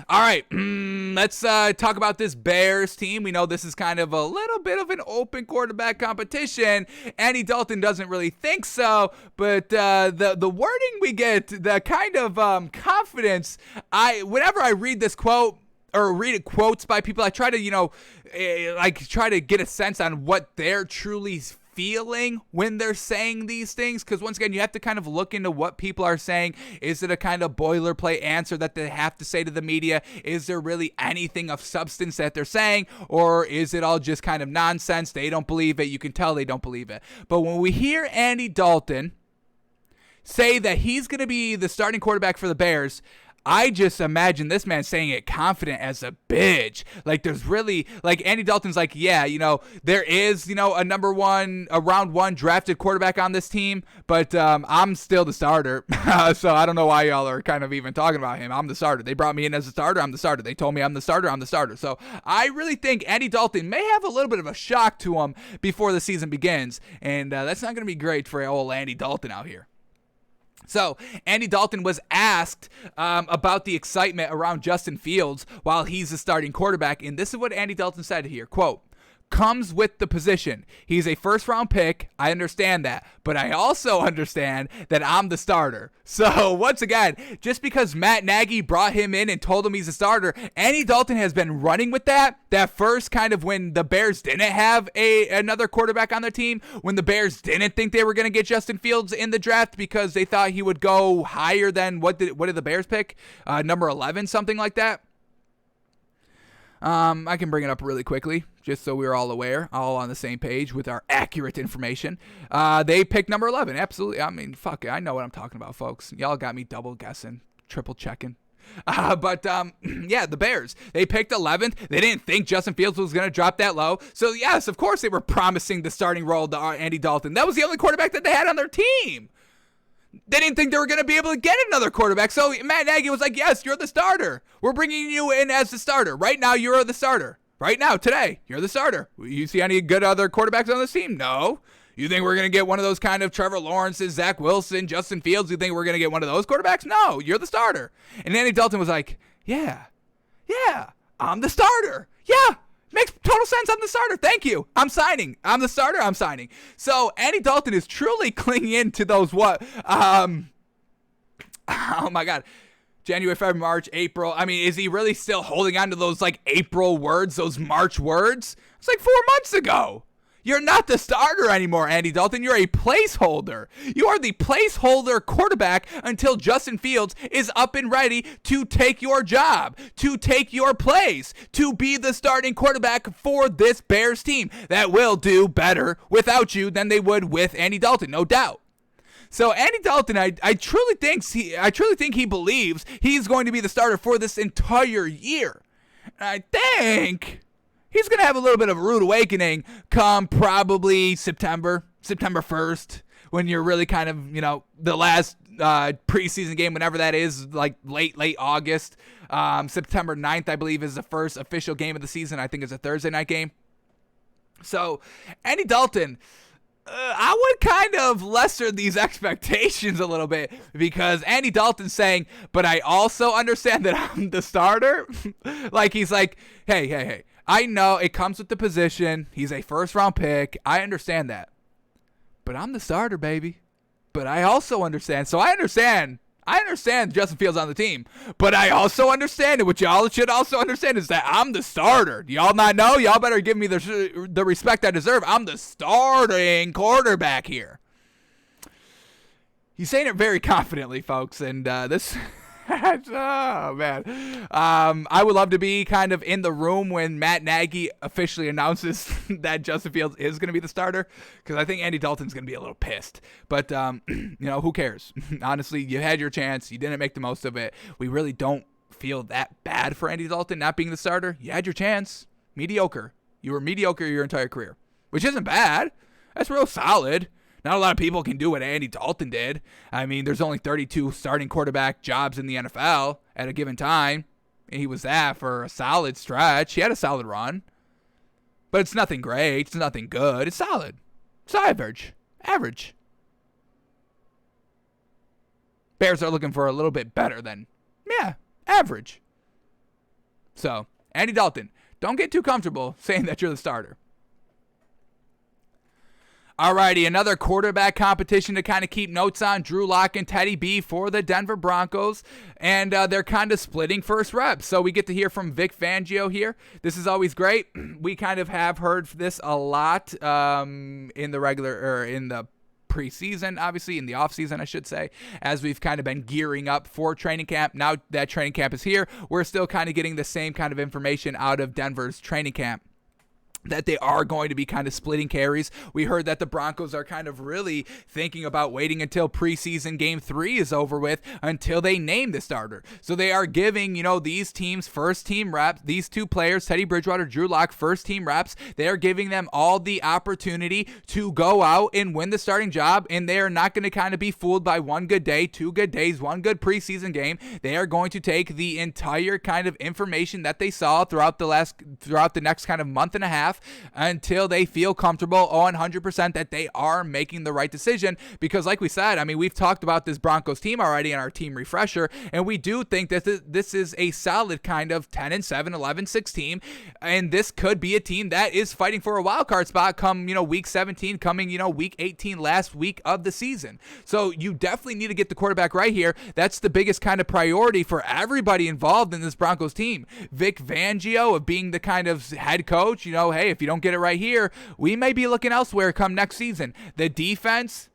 All right, let's talk about this Bears team. We know this is kind of a little bit of an open quarterback competition. Andy Dalton doesn't really think so, but the wording we get, the kind of confidence, whenever I read this quote or read quotes by people, I try to, try to get a sense on what they're truly feeling when they're saying these things, because once again, you have to kind of look into what people are saying. Is it a kind of boilerplate answer that they have to say to the media? Is there really anything of substance that they're saying, or is it all just kind of nonsense? They don't believe it. You can tell they don't believe it. But when we hear Andy Dalton say that he's going to be the starting quarterback for the Bears, I just imagine this man saying it confident as a bitch. Like, there's really, like, Andy Dalton's like, yeah, there is, a round one drafted quarterback on this team, but I'm still the starter. So I don't know why y'all are kind of even talking about him. I'm the starter. They brought me in as a starter. I'm the starter. They told me I'm the starter. I'm the starter. So I really think Andy Dalton may have a little bit of a shock to him before the season begins, and that's not going to be great for old Andy Dalton out here. So, Andy Dalton was asked about the excitement around Justin Fields while he's the starting quarterback, and this is what Andy Dalton said here, quote, "Comes with the position. He's a first-round pick. I understand that. But I also understand that I'm the starter." So, once again, just because Matt Nagy brought him in and told him he's a starter, Andy Dalton has been running with that first kind of when the Bears didn't have another quarterback on their team, when the Bears didn't think they were going to get Justin Fields in the draft because they thought he would go higher than, what did the Bears pick? Number 11, something like that. I can bring it up really quickly, just so we're all aware, all on the same page with our accurate information. They picked number 11, absolutely. I mean, fuck it, I know what I'm talking about, folks. Y'all got me double guessing, triple checking. Yeah, the Bears, they picked 11th. They didn't think Justin Fields was going to drop that low. So, yes, of course they were promising the starting role to Andy Dalton. That was the only quarterback that they had on their team. They didn't think they were going to be able to get another quarterback. So Matt Nagy was like, yes, you're the starter. We're bringing you in as the starter. Right now, you're the starter. Right now, today, you're the starter. You see any good other quarterbacks on this team? No. You think we're going to get one of those kind of Trevor Lawrence's, Zach Wilson, Justin Fields? You think we're going to get one of those quarterbacks? No, you're the starter. And Andy Dalton was like, yeah, I'm the starter. Yeah. Makes total sense. I'm the starter. Thank you. I'm signing. I'm the starter. I'm signing. So Andy Dalton is truly clinging into those oh my God. January, February, March, April. I mean, is he really still holding on to those like April words, those March words? It's like 4 months ago. You're not the starter anymore, Andy Dalton. You're a placeholder. You are the placeholder quarterback until Justin Fields is up and ready to take your job, to take your place, to be the starting quarterback for this Bears team that will do better without you than they would with Andy Dalton, no doubt. So Andy Dalton, I truly think he believes he's going to be the starter for this entire year. And I think he's going to have a little bit of a rude awakening come probably September 1st, when you're really kind of, the last preseason game, whenever that is, like late August. September 9th, I believe, is the first official game of the season. I think it's a Thursday night game. So Andy Dalton, I would kind of lesser these expectations a little bit, because Andy Dalton's saying, but I also understand that I'm the starter. Like, he's like, hey. I know it comes with the position. He's a first-round pick. I understand that. But I'm the starter, baby. But I also understand. So I understand Justin Fields on the team. But I also understand, and what y'all should also understand, is that I'm the starter. Do y'all not know? Y'all better give me the respect I deserve. I'm the starting quarterback here. He's saying it very confidently, folks. And this... oh, man. I would love to be kind of in the room when Matt Nagy officially announces that Justin Fields is going to be the starter, because I think Andy Dalton's going to be a little pissed. But, who cares? Honestly, you had your chance. You didn't make the most of it. We really don't feel that bad for Andy Dalton not being the starter. You had your chance. Mediocre. You were mediocre your entire career, which isn't bad. That's real solid. Not a lot of people can do what Andy Dalton did. I mean, there's only 32 starting quarterback jobs in the NFL at a given time. And he was that for a solid stretch. He had a solid run. But it's nothing great. It's nothing good. It's solid. It's average. Average. Bears are looking for a little bit better than, average. So, Andy Dalton, don't get too comfortable saying that you're the starter. Alrighty, another quarterback competition to kind of keep notes on. Drew Lock and Teddy B for the Denver Broncos, and they're kind of splitting first reps. So we get to hear from Vic Fangio here. This is always great. We kind of have heard this a lot in the preseason, obviously, in the offseason, I should say, as we've kind of been gearing up for training camp. Now that training camp is here, we're still kind of getting the same kind of information out of Denver's training camp, that they are going to be kind of splitting carries. We heard that the Broncos are kind of really thinking about waiting until preseason game 3 is over with until they name the starter. So they are giving, these teams first team reps, these two players, Teddy Bridgewater, Drew Lock, first team reps. They are giving them all the opportunity to go out and win the starting job, and they are not going to kind of be fooled by one good day, 2 good days, 1 good preseason game. They are going to take the entire kind of information that they saw throughout the next kind of month and a half, until they feel comfortable 100% that they are making the right decision. Because like we said, we've talked about this Broncos team already in our team refresher, and we do think that this is a solid kind of 10-7, 11-6 team, and this could be a team that is fighting for a wild card spot come, week 17, coming, week 18, last week of the season. So you definitely need to get the quarterback right here. That's the biggest kind of priority for everybody involved in this Broncos team. Vic Fangio of being the kind of head coach, hey, if you don't get it right here, we may be looking elsewhere come next season. The defense,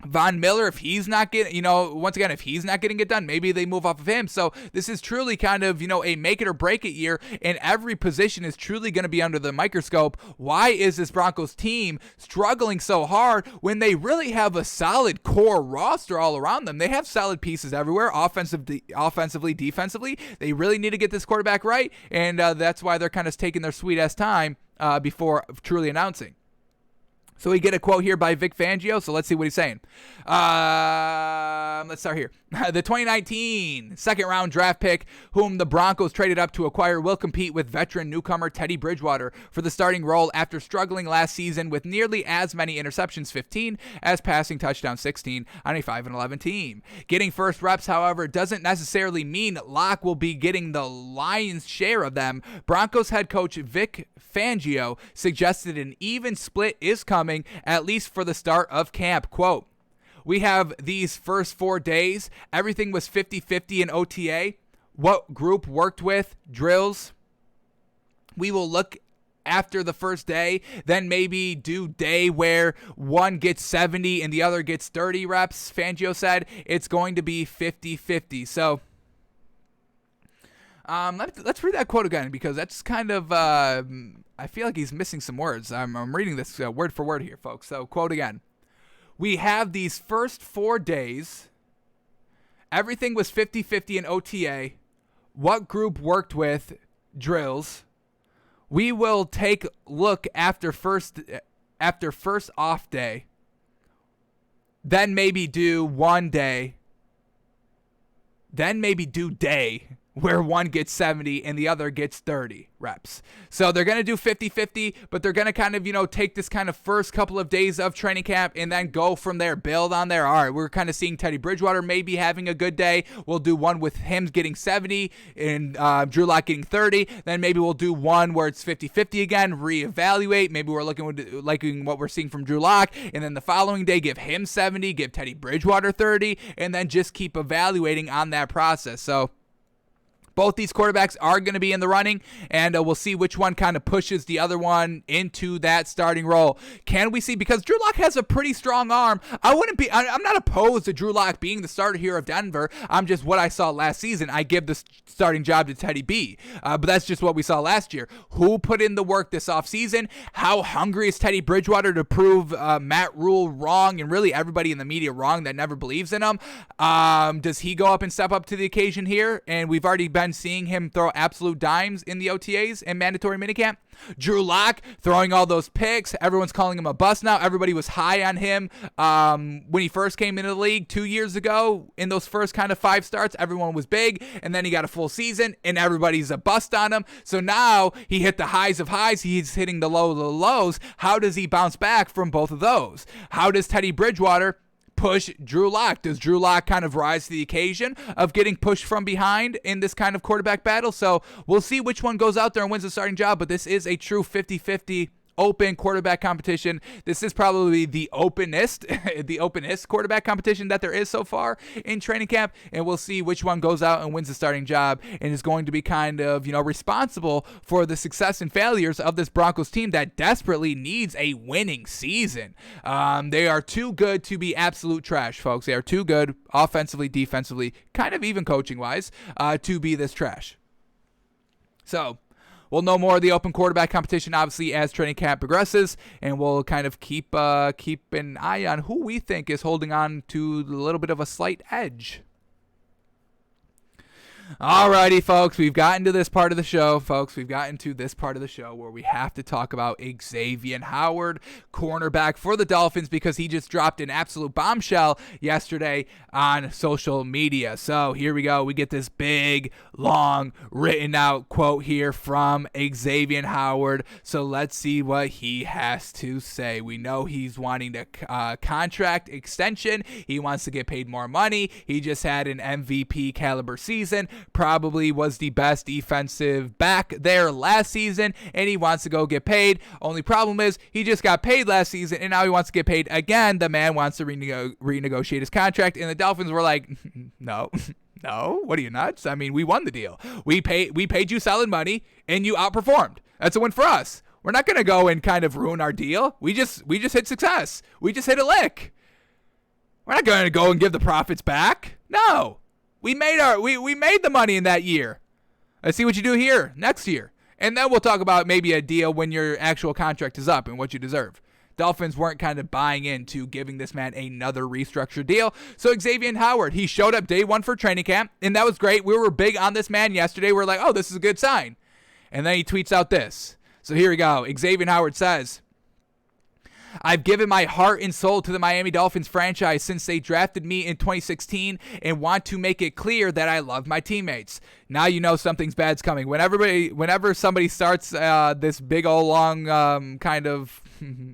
Von Miller, if he's not getting, if he's not getting it done, maybe they move off of him. So this is truly kind of, a make it or break it year, and every position is truly going to be under the microscope. Why is this Broncos team struggling so hard when they really have a solid core roster all around them? They have solid pieces everywhere, offensively, defensively. They really need to get this quarterback right, and that's why they're kind of taking their sweet ass time before truly announcing. So we get a quote here by Vic Fangio, so let's see what he's saying. Let's start here. The 2019 second-round draft pick, whom the Broncos traded up to acquire, will compete with veteran newcomer Teddy Bridgewater for the starting role after struggling last season with nearly as many interceptions, 15, as passing touchdowns, 16, on a 5-11 team. Getting first reps, however, doesn't necessarily mean Locke will be getting the lion's share of them. Broncos head coach Vic Fangio suggested an even split is coming, at least for the start of camp. Quote, "We have these first 4 days. Everything was 50-50 in OTA. What group worked with, drills. We will look after the first day, then maybe do day where one gets 70 and the other gets 30 reps. Fangio said it's going to be 50-50. So let's read that quote again, because that's kind of, I feel like he's missing some words. I'm reading this word for word here, folks. So quote again. "We have these first 4 days. Everything was 50-50 in OTA. What group worked with, drills. We will take look after first off day. Then maybe do 1 day. Then maybe do day where one gets 70 and the other gets 30 reps." So they're going to do 50-50, but they're going to kind of, take this kind of first couple of days of training camp and then go from there, build on there. All right, we're kind of seeing Teddy Bridgewater maybe having a good day. We'll do one with him getting 70 and Drew Lock getting 30. Then maybe we'll do one where it's 50-50 again, reevaluate. Maybe we're liking what we're seeing from Drew Lock, and then the following day give him 70, give Teddy Bridgewater 30, and then just keep evaluating on that process. So both these quarterbacks are going to be in the running, and we'll see which one kind of pushes the other one into that starting role. Can we see? Because Drew Lock has a pretty strong arm. I'm not opposed to Drew Lock being the starter here of Denver. I'm just what I saw last season. I give the starting job to Teddy B. But that's just what we saw last year. Who put in the work this offseason? How hungry is Teddy Bridgewater to prove Matt Rule wrong and really everybody in the media wrong that never believes in him? Does he go up and step up to the occasion here? And we've already been seeing him throw absolute dimes in the OTAs and mandatory minicamp. Drew Lock throwing all those picks. Everyone's calling him a bust now. Everybody was high on him when he first came into the league 2 years ago. In those first kind of 5 starts, everyone was big, and then he got a full season, and everybody's a bust on him. So now he hit the highs of highs. He's hitting the low of the lows. How does he bounce back from both of those? How does Teddy Bridgewater push Drew Lock. Does Drew Lock kind of rise to the occasion of getting pushed from behind in this kind of quarterback battle? So we'll see which one goes out there and wins the starting job, but this is a true 50-50 open quarterback competition. This is probably the openest quarterback competition that there is so far in training camp, and we'll see which one goes out and wins the starting job and is going to be kind of, responsible for the success and failures of this Broncos team that desperately needs a winning season. They are too good to be absolute trash, folks. They are too good offensively, defensively, kind of even coaching-wise, to be this trash. So we'll know more of the open quarterback competition, obviously, as training camp progresses, and we'll kind of keep an eye on who we think is holding on to a little bit of a slight edge. Alrighty, folks, we've gotten to this part of the show, where we have to talk about Xavian Howard, cornerback for the Dolphins, because he just dropped an absolute bombshell yesterday on social media. So here we go. We get this big, long, written out quote here from Xavian Howard. So let's see what he has to say. We know he's wanting a contract extension. He wants to get paid more money. He just had an MVP caliber season. Probably was the best defensive back there last season, and he wants to go get paid. Only problem is he just got paid last season, and now he wants to get paid again. The man wants to renegotiate his contract, and the Dolphins were like, no, what are you, nuts? I mean, we won the deal. We paid you solid money, and you outperformed. That's a win for us. We're not going to go and kind of ruin our deal. We just hit success. We just hit a lick. We're not going to go and give the profits back. No. We made the money in that year. Let's see what you do here next year. And then we'll talk about maybe a deal when your actual contract is up and what you deserve. Dolphins weren't kind of buying into giving this man another restructured deal. So Xavian Howard, he showed up day one for training camp, and that was great. We were big on this man yesterday. We're like, oh, this is a good sign. And then he tweets out this. So here we go. Xavian Howard says, I've given my heart and soul to the Miami Dolphins franchise since they drafted me in 2016 and want to make it clear that I love my teammates. Now you know something's bad's coming. Whenever somebody starts this big old long kind of,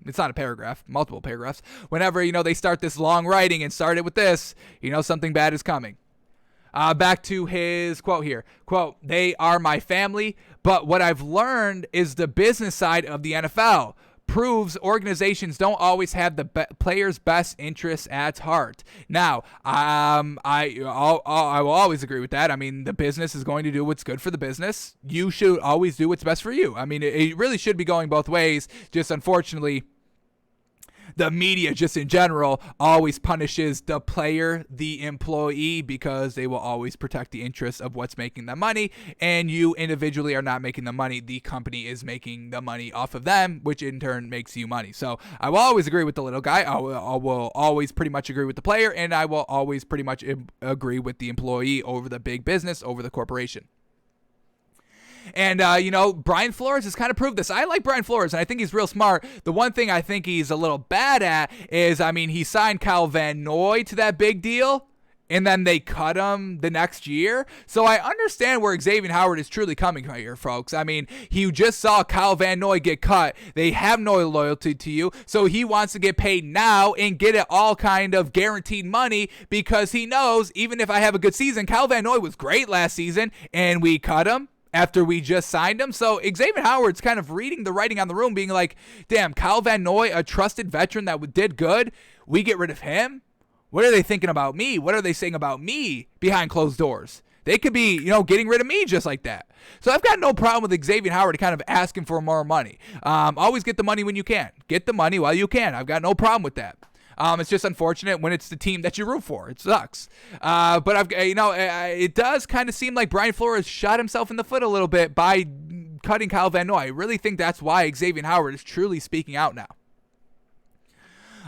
it's not a paragraph, multiple paragraphs. Whenever, they start this long writing and start it with this, something bad is coming. Back to his quote here. Quote, they are my family, but what I've learned is the business side of the NFL proves organizations don't always have the players' best interests at heart. Now, I will always agree with that. I mean, the business is going to do what's good for the business. You should always do what's best for you. I mean, it really should be going both ways. Just unfortunately, the media just in general always punishes the player, the employee, because they will always protect the interests of what's making them money, and you individually are not making the money. The company is making the money off of them, which in turn makes you money. So I will always agree with the little guy. I will always pretty much agree with the player, and I will always pretty much agree with the employee over the big business, over the corporation. And, Brian Flores has kind of proved this. I like Brian Flores, and I think he's real smart. The one thing I think he's a little bad at is, he signed Kyle Van Noy to that big deal, and then they cut him the next year. So I understand where Xavian Howard is truly coming from here, folks. I mean, he just saw Kyle Van Noy get cut. They have no loyalty to you, so he wants to get paid now and get it all kind of guaranteed money because he knows even if I have a good season, Kyle Van Noy was great last season, and we cut him after we just signed him. So Xavian Howard's kind of reading the writing on the room, being like, damn, Kyle Van Noy, a trusted veteran that did good, we get rid of him? What are they thinking about me? What are they saying about me behind closed doors? They could be, getting rid of me just like that. So I've got no problem with Xavian Howard kind of asking for more money. Always get the money when you can. Get the money while you can. I've got no problem with that. It's just unfortunate when it's the team that you root for. It sucks. But it does kind of seem like Brian Flores shot himself in the foot a little bit by cutting Kyle Van Noy. I really think that's why Xavian Howard is truly speaking out now.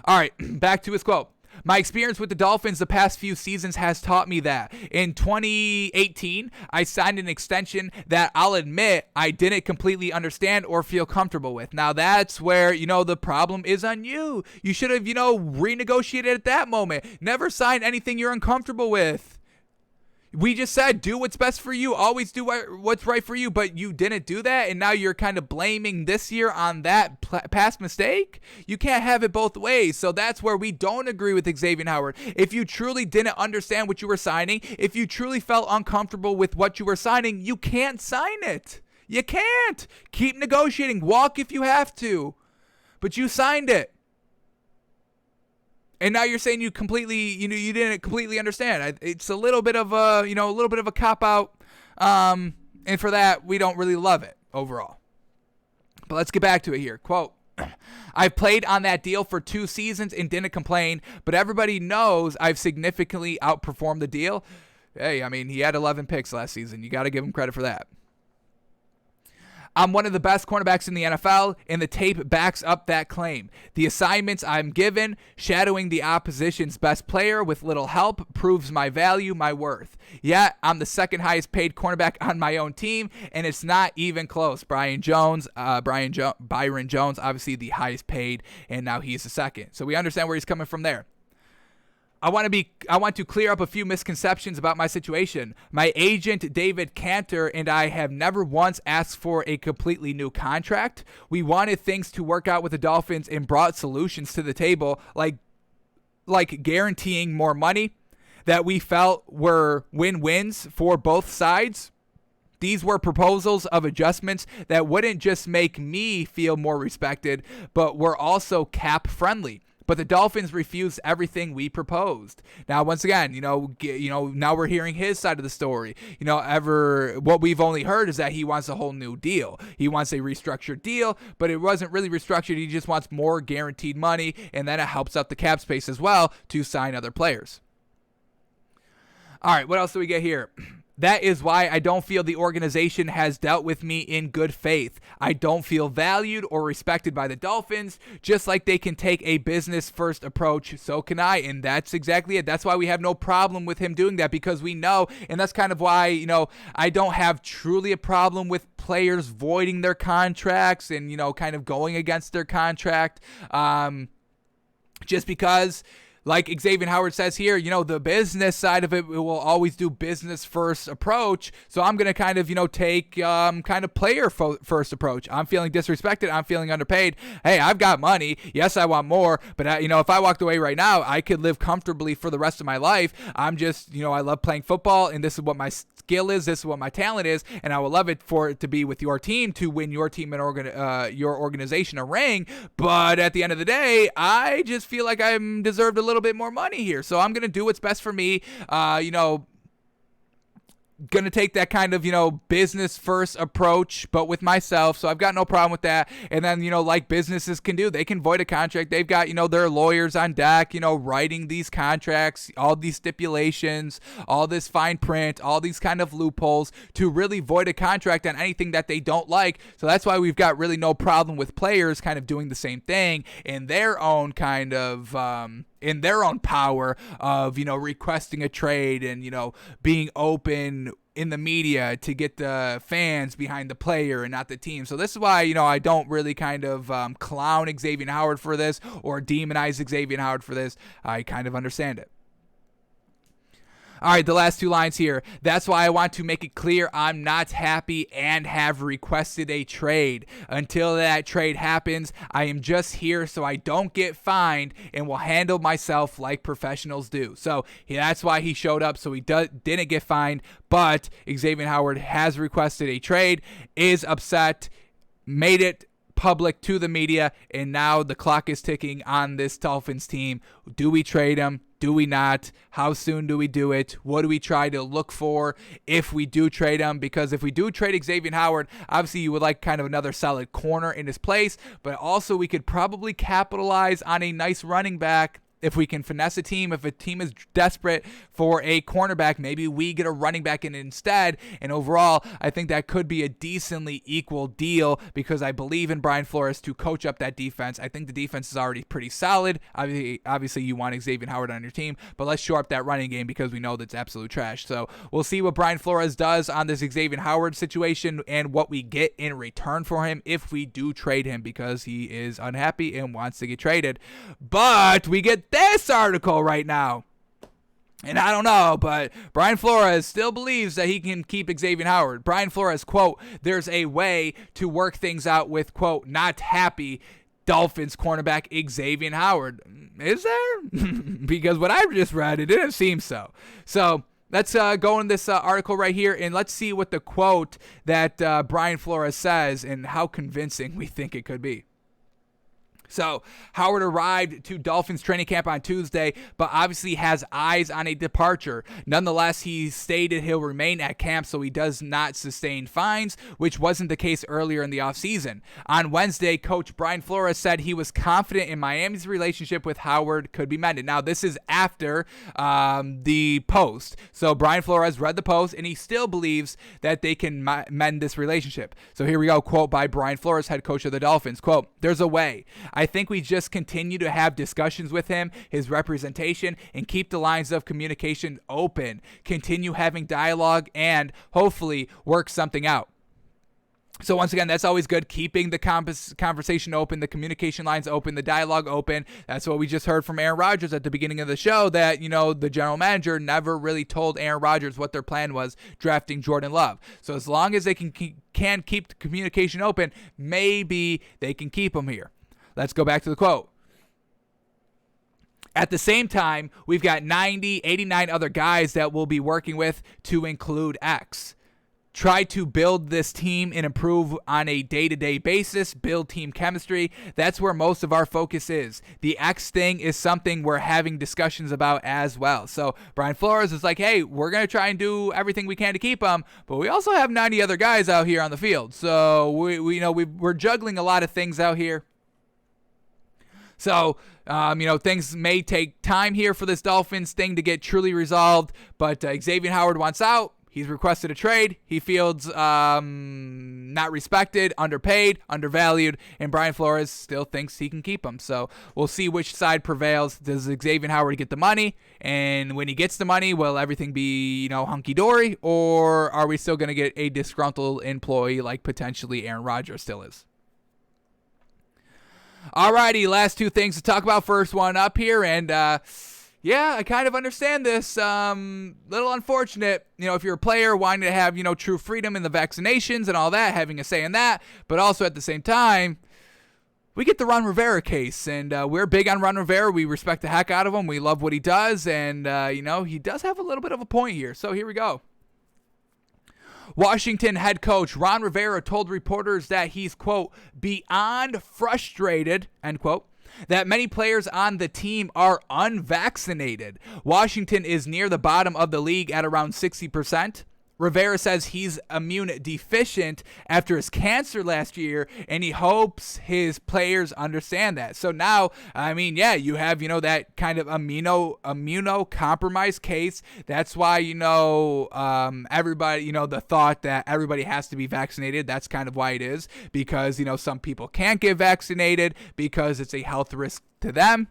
All right, back to his quote. My experience with the Dolphins the past few seasons has taught me that. In 2018, I signed an extension that I'll admit I didn't completely understand or feel comfortable with. Now, that's where, the problem is on you. You should have, renegotiated at that moment. Never sign anything you're uncomfortable with. We just said do what's best for you. Always do what's right for you, but you didn't do that, and now you're kind of blaming this year on that past mistake? You can't have it both ways, so that's where we don't agree with Xavian Howard. If you truly didn't understand what you were signing, if you truly felt uncomfortable with what you were signing, you can't sign it. You can't. Keep negotiating. Walk if you have to, but you signed it. And now you're saying you didn't completely understand. It's a little bit of a cop out, and for that we don't really love it overall. But let's get back to it here. Quote: I've played on that deal for 2 seasons and didn't complain, but everybody knows I've significantly outperformed the deal. Hey, I mean, he had 11 picks last season. You got to give him credit for that. I'm one of the best cornerbacks in the NFL, and the tape backs up that claim. The assignments I'm given, shadowing the opposition's best player with little help, proves my value, my worth. Yet, I'm the second highest paid cornerback on my own team, and it's not even close. Byron Jones, obviously the highest paid, and now he's the second. So we understand where he's coming from there. I want to clear up a few misconceptions about my situation. My agent, David Cantor, and I have never once asked for a completely new contract. We wanted things to work out with the Dolphins and brought solutions to the table, like guaranteeing more money that we felt were win-wins for both sides. These were proposals of adjustments that wouldn't just make me feel more respected, but were also cap-friendly. But the Dolphins refused everything we proposed. Now, once again, now we're hearing his side of the story. What we've only heard is that he wants a whole new deal. He wants a restructured deal, but it wasn't really restructured. He just wants more guaranteed money, and then it helps out the cap space as well to sign other players. All right, what else do we get here? That is why I don't feel the organization has dealt with me in good faith. I don't feel valued or respected by the Dolphins, just like they can take a business-first approach. So can I, and that's exactly it. That's why we have no problem with him doing that, because we know, and that's kind of why, I don't have truly a problem with players voiding their contracts and, kind of going against their contract, just because... Like Xavian Howard says here, the business side of it will always do business first approach. So I'm going to kind of, take kind of player first approach. I'm feeling disrespected. I'm feeling underpaid. Hey, I've got money. Yes, I want more. But, if I walked away right now, I could live comfortably for the rest of my life. I'm just, I love playing football, and this is what my skill is. This is what my talent is. And I would love it for it to be with your team, to win your team and your organization a ring. But at the end of the day, I just feel like I'm deserved a little bit more money here. So I'm going to do what's best for me. Going to take that kind of, business first approach, but with myself. So I've got no problem with that. And then, like businesses can do, they can void a contract. They've got, their lawyers on deck, writing these contracts, all these stipulations, all this fine print, all these kind of loopholes to really void a contract on anything that they don't like. So that's why we've got really no problem with players kind of doing the same thing in their own kind of, in their own power of, requesting a trade and, being open in the media to get the fans behind the player and not the team. So this is why, I don't really kind of clown Xavian Howard for this or demonize Xavian Howard for this. I kind of understand it. All right, the last 2 lines here. That's why I want to make it clear I'm not happy and have requested a trade. Until that trade happens, I am just here so I don't get fined and will handle myself like professionals do. So that's why he showed up, so he didn't get fined. But Xavian Howard has requested a trade, is upset, made it public to the media, and now the clock is ticking on this Dolphins team. Do we trade him? Do we not? How soon do we do it? What do we try to look for if we do trade him? Because if we do trade Xavian Howard, obviously you would like kind of another solid corner in his place, but also we could probably capitalize on a nice running back. If we can finesse a team, if a team is desperate for a cornerback, maybe we get a running back in instead. And overall, I think that could be a decently equal deal because I believe in Brian Flores to coach up that defense. I think the defense is already pretty solid. Obviously, you want Xavian Howard on your team, but let's shore up that running game because we know that's absolute trash. So we'll see what Brian Flores does on this Xavian Howard situation and what we get in return for him if we do trade him because he is unhappy and wants to get traded. But we get this article right now. And I don't know, but Brian Flores still believes that he can keep Xavian Howard. Brian Flores, quote, "There's a way to work things out with, quote, not happy Dolphins cornerback Xavian Howard." Is there? Because what I just read, it didn't seem so. So let's go in this article right here, and let's see what the quote that Brian Flores says and how convincing we think it could be. So Howard arrived to Dolphins training camp on Tuesday, but obviously has eyes on a departure. Nonetheless, he stated he'll remain at camp so he does not sustain fines, which wasn't the case earlier in the offseason. On Wednesday, Coach Brian Flores said he was confident in Miami's relationship with Howard could be mended. Now, this is after the post. So Brian Flores read the post, and he still believes that they can mend this relationship. So here we go, quote by Brian Flores, head coach of the Dolphins, quote, "There's a way. I think we just continue to have discussions with him, his representation, and keep the lines of communication open, continue having dialogue, and hopefully work something out." So once again, that's always good, keeping the conversation open, the communication lines open, the dialogue open. That's what we just heard from Aaron Rodgers at the beginning of the show, that, the general manager never really told Aaron Rodgers what their plan was drafting Jordan Love. So as long as they can keep the communication open, maybe they can keep him here. Let's go back to the quote. At the same time, we've got 89 other guys that we'll be working with, to include X. Try to build this team and improve on a day-to-day basis, build team chemistry. That's where most of our focus is. The X thing is something we're having discussions about as well. So Brian Flores is like, hey, we're going to try and do everything we can to keep him, but we also have 90 other guys out here on the field. So we're juggling a lot of things out here. So, things may take time here for this Dolphins thing to get truly resolved, but Xavian Howard wants out. He's requested a trade. He feels not respected, underpaid, undervalued, and Brian Flores still thinks he can keep him. So we'll see which side prevails. Does Xavian Howard get the money? And when he gets the money, will everything be, hunky-dory? Or are we still going to get a disgruntled employee like potentially Aaron Rodgers still is? Alrighty, last two things to talk about. First one up here, and I kind of understand this. Little unfortunate, if you're a player wanting to have, true freedom in the vaccinations and all that, having a say in that, but also at the same time, we get the Ron Rivera case, and we're big on Ron Rivera. We respect the heck out of him. We love what he does, and, he does have a little bit of a point here. So here we go. Washington head coach Ron Rivera told reporters that he's, quote, beyond frustrated, end quote, that many players on the team are unvaccinated. Washington is near the bottom of the league at around 60%. Rivera says he's immune deficient after his cancer last year, and he hopes his players understand that. So now, you have, that kind of immunocompromised case. That's why, everybody, the thought that everybody has to be vaccinated. That's kind of why it is, because, some people can't get vaccinated because it's a health risk to them.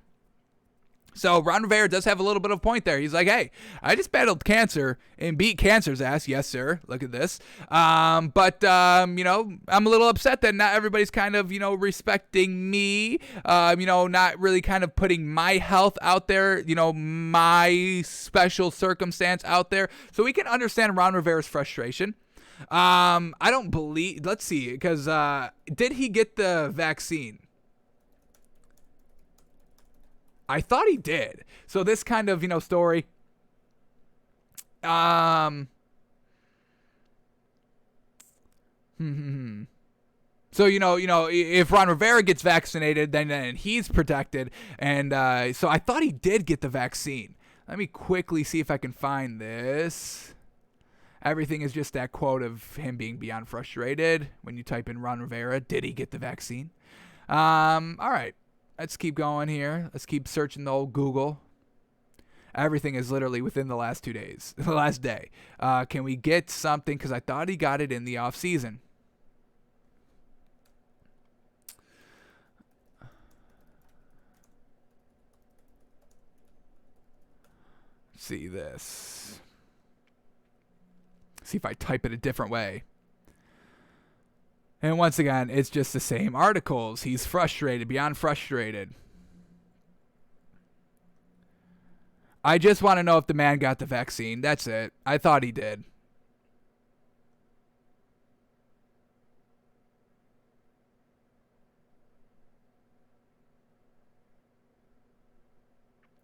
So Ron Rivera does have a little bit of a point there. He's like, hey, I just battled cancer and beat cancer's ass. Yes, sir. Look at this. But I'm a little upset that not everybody's kind of, respecting me, not really kind of putting my health out there, my special circumstance out there. So we can understand Ron Rivera's frustration. Let's see, because did he get the vaccine? I thought he did. So this kind of, story. So, if Ron Rivera gets vaccinated, then he's protected. And so I thought he did get the vaccine. Let me quickly see if I can find this. Everything is just that quote of him being beyond frustrated. When you type in Ron Rivera, did he get the vaccine? All right. Let's keep going here. Let's keep searching the old Google. Everything is literally within the last 2 days. The last day. Can we get something? Because I thought he got it in the off season. See this. See if I type it a different way. And once again, it's just the same articles. He's frustrated, beyond frustrated. I just want to know if the man got the vaccine. That's it. I thought he did.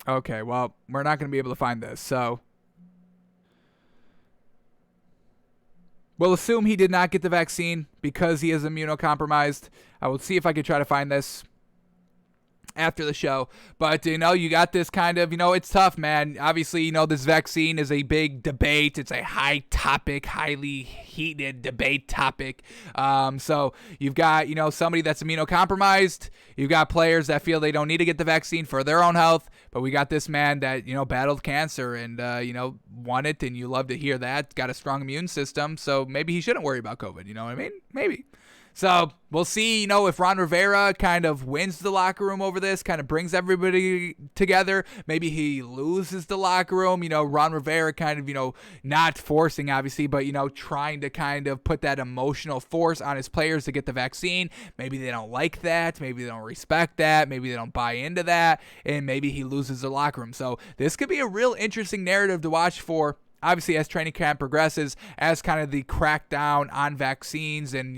Okay, well, we're not going to be able to find this, so we'll assume he did not get the vaccine because he is immunocompromised. I will see if I can try to find this after the show. But, you got this kind of, it's tough, man. Obviously, this vaccine is a big debate. It's a high topic, highly heated debate topic. So you've got, somebody that's immunocompromised. You've got players that feel they don't need to get the vaccine for their own health. But we got this man that, battled cancer and, won it. And you love to hear that. Got a strong immune system. So maybe he shouldn't worry about COVID. You know what I mean? Maybe. So we'll see, if Ron Rivera kind of wins the locker room over this, kind of brings everybody together. Maybe he loses the locker room. Ron Rivera kind of, not forcing, obviously, but, trying to kind of put that emotional force on his players to get the vaccine. Maybe they don't like that. Maybe they don't respect that. Maybe they don't buy into that. And maybe he loses the locker room. So this could be a real interesting narrative to watch for. Obviously, as training camp progresses, as kind of the crackdown on vaccines and,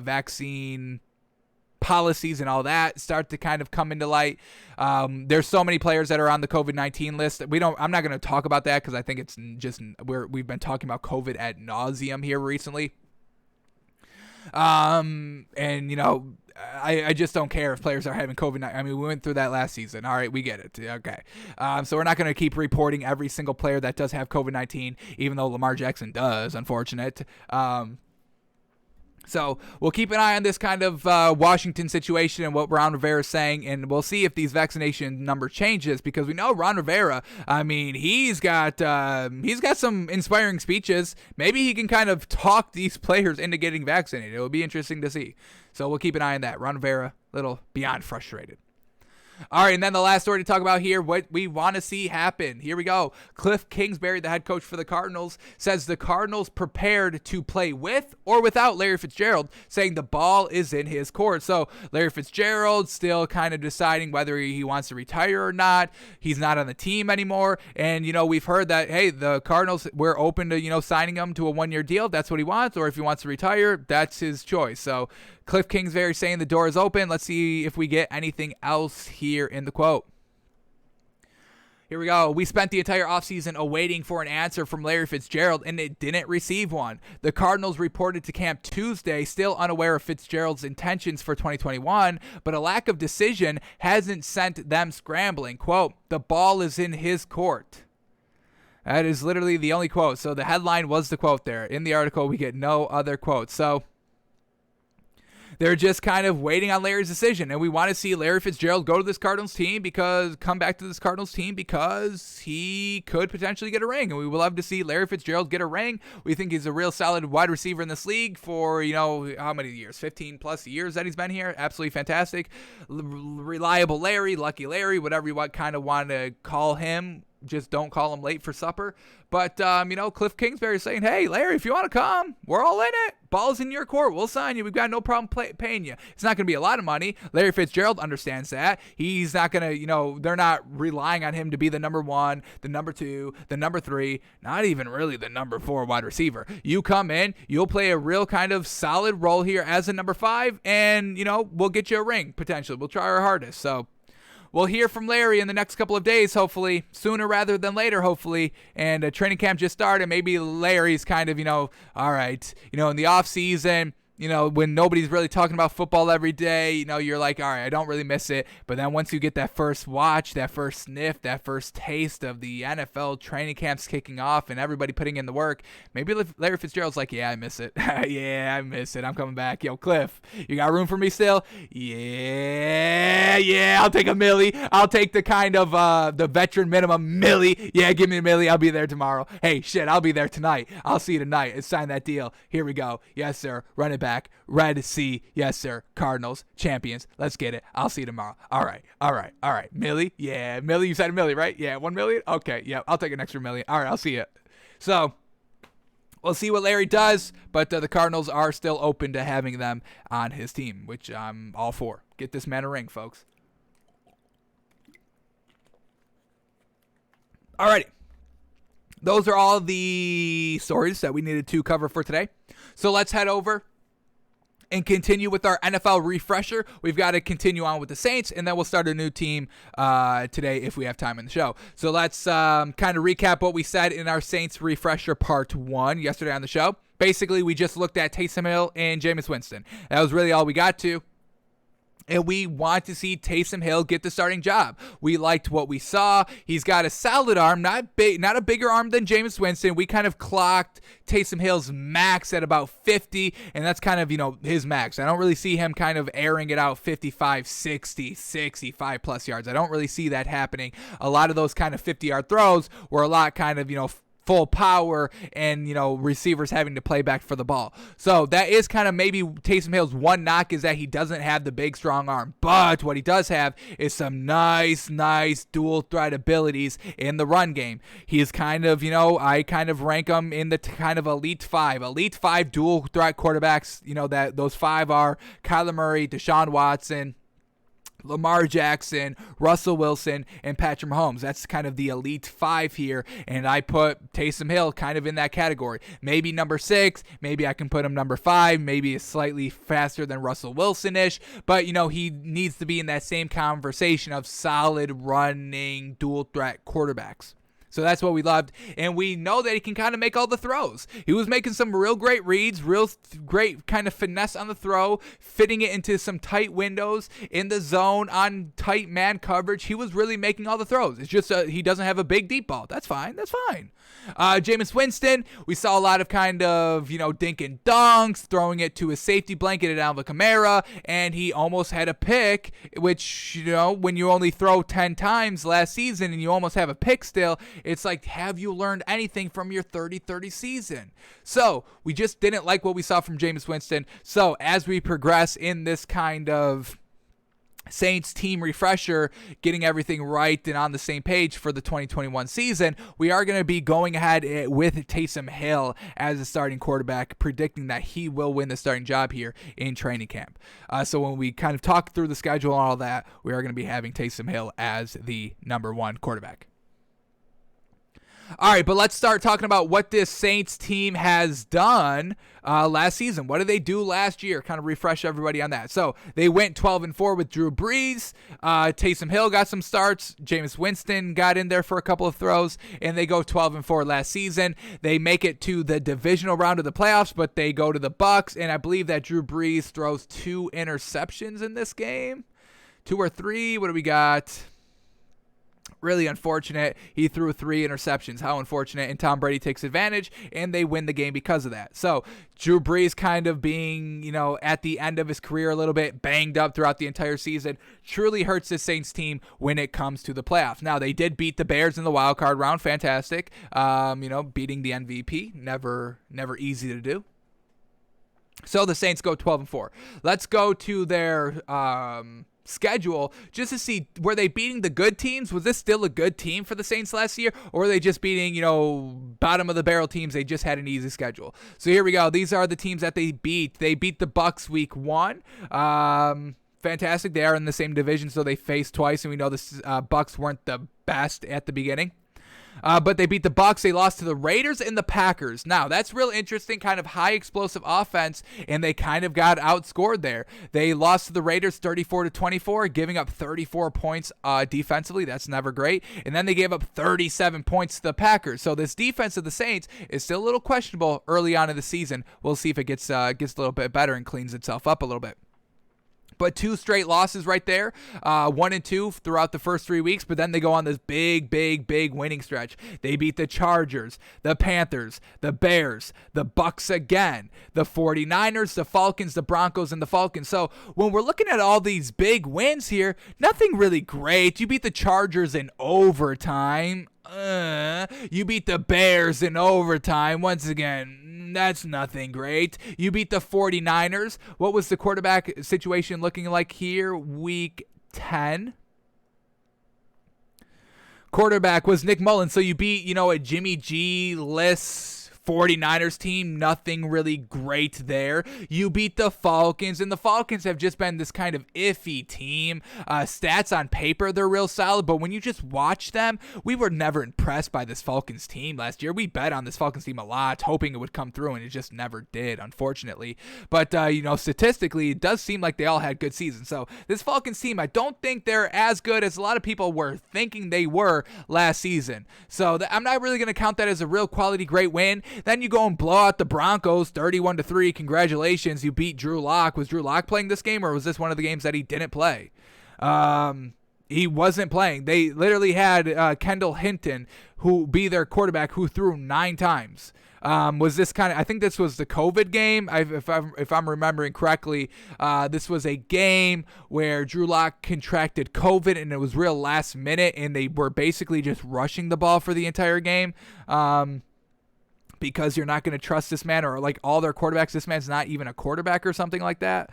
vaccine policies and all that start to kind of come into light. There's so many players that are on the COVID-19 list. I'm not going to talk about that because I think it's just we've been talking about COVID ad nauseum here recently. I just don't care if players are having COVID-19. I mean, we went through that last season. All right, we get it. Okay. So we're not going to keep reporting every single player that does have COVID-19, even though Lamar Jackson does, unfortunate. So we'll keep an eye on this kind of Washington situation and what Ron Rivera is saying, and we'll see if these vaccination number changes because we know Ron Rivera. I mean, he's got some inspiring speeches. Maybe he can kind of talk these players into getting vaccinated. It will be interesting to see. So we'll keep an eye on that. Ron Rivera, a little beyond frustrated. All right, and then the last story to talk about here, what we want to see happen. Here we go. Cliff Kingsbury, the head coach for the Cardinals, says the Cardinals prepared to play with or without Larry Fitzgerald, saying the ball is in his court. So Larry Fitzgerald still kind of deciding whether he wants to retire or not. He's not on the team anymore. And, we've heard that, hey, the Cardinals, we're open to, signing him to a one-year deal. That's what he wants. Or if he wants to retire, that's his choice. So Cliff Kingsbury saying the door is open. Let's see if we get anything else here in the quote. Here we go. We spent the entire offseason awaiting for an answer from Larry Fitzgerald, and it didn't receive one. The Cardinals reported to camp Tuesday, still unaware of Fitzgerald's intentions for 2021, but a lack of decision hasn't sent them scrambling. Quote, the ball is in his court. That is literally the only quote. So the headline was the quote there. In the article, we get no other quotes. So they're just kind of waiting on Larry's decision, and we want to see Larry Fitzgerald come back to this Cardinals team because he could potentially get a ring, and we will love to see Larry Fitzgerald get a ring. We think he's a real solid wide receiver in this league for, how many years? 15 plus years that he's been here. Absolutely fantastic. Reliable Larry, lucky Larry, whatever you want to call him. Just don't call him late for supper. But, Cliff Kingsbury is saying, hey, Larry, if you want to come, we're all in it. Ball's in your court. We'll sign you. We've got no problem paying you. It's not going to be a lot of money. Larry Fitzgerald understands that. He's not going to, they're not relying on him to be the number one, the number two, the number three, not even really the number 4 wide receiver. You come in, you'll play a real kind of solid role here as a number 5, and, we'll get you a ring, potentially. We'll try our hardest. So we'll hear from Larry in the next couple of days, hopefully, sooner rather than later, hopefully. And training camp just started. Maybe Larry's kind of, all right, in the off season, when nobody's really talking about football every day, you're like, all right, I don't really miss it. But then once you get that first watch, that first sniff, that first taste of the NFL training camps kicking off and everybody putting in the work, maybe Larry Fitzgerald's like, yeah, I miss it. Yeah, I miss it. I'm coming back. Yo, Cliff, you got room for me still? Yeah, I'll take a milli. I'll take the kind of the veteran minimum milli. Yeah, give me a milli. I'll be there tomorrow. Hey, shit, I'll be there tonight. I'll see you tonight. Let's sign that deal. Here we go. Yes, sir. Run it back. Red Sea. Yes, sir. Cardinals. Champions. Let's get it. I'll see you tomorrow. All right. Millie? Yeah. Millie, you said a milli, right? Yeah. 1 million? Okay. Yeah. I'll take an extra million. All right. I'll see you. So we'll see what Larry does, but the Cardinals are still open to having them on his team, which I'm all for. Get this man a ring, folks. Alrighty. Those are all the stories that we needed to cover for today. So let's head over and continue with our NFL refresher. We've got to continue on with the Saints, and then we'll start a new team today if we have time in the show. So let's kind of recap what we said in our Saints refresher part 1 yesterday on the show. Basically, we just looked at Taysom Hill and Jameis Winston. That was really all we got to. And we want to see Taysom Hill get the starting job. We liked what we saw. He's got a solid arm, not a bigger arm than Jameis Winston. We kind of clocked Taysom Hill's max at about 50, and that's kind of, his max. I don't really see him kind of airing it out 55, 60, 65 plus yards. I don't really see that happening. A lot of those kind of 50-yard throws were a lot kind of, full power and, receivers having to play back for the ball. So that is kind of maybe Taysom Hill's one knock, is that he doesn't have the big, strong arm. But what he does have is some nice dual threat abilities in the run game. He is kind of, I kind of rank him in the kind of elite five dual threat quarterbacks. That those 5 are Kyler Murray, Deshaun Watson, Lamar Jackson, Russell Wilson, and Patrick Mahomes. That's kind of the elite 5 here, and I put Taysom Hill kind of in that category. Maybe number 6, maybe I can put him number 5, maybe slightly faster than Russell Wilson-ish, but, he needs to be in that same conversation of solid running dual threat quarterbacks. So that's what we loved, and we know that he can kind of make all the throws. He was making some real great reads, real great kind of finesse on the throw, fitting it into some tight windows in the zone on tight man coverage. He was really making all the throws. It's just he doesn't have a big deep ball. That's fine. Jameis Winston, we saw a lot of kind of, dink and dunks, throwing it to his safety blanket at Alvin Kamara, and he almost had a pick, which, when you only throw 10 times last season and you almost have a pick still, it's like, have you learned anything from your 30-30 season? So we just didn't like what we saw from Jameis Winston. So as we progress in this kind of Saints team refresher, getting everything right and on the same page for the 2021 season, we are going to be going ahead with Taysom Hill as a starting quarterback, predicting that he will win the starting job here in training camp. So when we kind of talk through the schedule and all that, we are going to be having Taysom Hill as the number 1 quarterback. All right, but let's start talking about what this Saints team has done last season. What did they do last year? Kind of refresh everybody on that. So they went 12-4 with Drew Brees. Taysom Hill got some starts. Jameis Winston got in there for a couple of throws, and they go 12-4 last season. They make it to the divisional round of the playoffs, but they go to the Bucs, and I believe that Drew Brees throws 2 interceptions in this game. 2 or 3. What do we got? Really unfortunate. He threw 3 interceptions. How unfortunate. And Tom Brady takes advantage, and they win the game because of that. So Drew Brees kind of being, at the end of his career a little bit, banged up throughout the entire season, truly hurts the Saints team when it comes to the playoffs. Now, they did beat the Bears in the wild card round. Fantastic. Beating the MVP. Never easy to do. So the Saints go 12-4. Let's go to their schedule just to see, were they beating the good teams? Was this still a good team for the Saints last year, or were they just beating, bottom of the barrel teams? They just had an easy schedule. So here we go. These are the teams that they beat. They beat the Bucs week 1. Fantastic. They are in the same division, so they faced twice, and we know the Bucs weren't the best at the beginning. But they beat the Bucs. They lost to the Raiders and the Packers. Now, that's real interesting, kind of high explosive offense, and they kind of got outscored there. They lost to the Raiders 34-24, giving up 34 points defensively. That's never great. And then they gave up 37 points to the Packers. So this defense of the Saints is still a little questionable early on in the season. We'll see if it gets a little bit better and cleans itself up a little bit. But 2 straight losses right there, 1 and 2 throughout the first 3 weeks, but then they go on this big winning stretch. They beat the Chargers, the Panthers, the Bears, the Bucs again, the 49ers, the Falcons, the Broncos, and the Falcons. So when we're looking at all these big wins here, nothing really great. You beat the Chargers in overtime. You beat the Bears in overtime. Once again, that's nothing great. You beat the 49ers. What was the quarterback situation looking like here? Week 10. Quarterback was Nick Mullins. So you beat, a Jimmy G-less 49ers team, nothing really great there. You beat the Falcons, and the Falcons have just been this kind of iffy team. Stats on paper, they're real solid, but when you just watch them, we were never impressed by this Falcons team last year. We bet on this Falcons team a lot, hoping it would come through, and it just never did, unfortunately. But, statistically, it does seem like they all had good seasons. So this Falcons team, I don't think they're as good as a lot of people were thinking they were last season. So I'm not really going to count that as a real quality great win. Then you go and blow out the Broncos 31-3. Congratulations, you beat Drew Lock. Was Drew Lock playing this game, or was this one of the games that he didn't play? He wasn't playing. They literally had Kendall Hinton, who be their quarterback, who threw 9 times. Was this kind of? I think this was the COVID game. If I'm remembering correctly, this was a game where Drew Lock contracted COVID, and it was real last minute, and they were basically just rushing the ball for the entire game. Because you're not going to trust this man, or like all their quarterbacks, this man's not even a quarterback or something like that.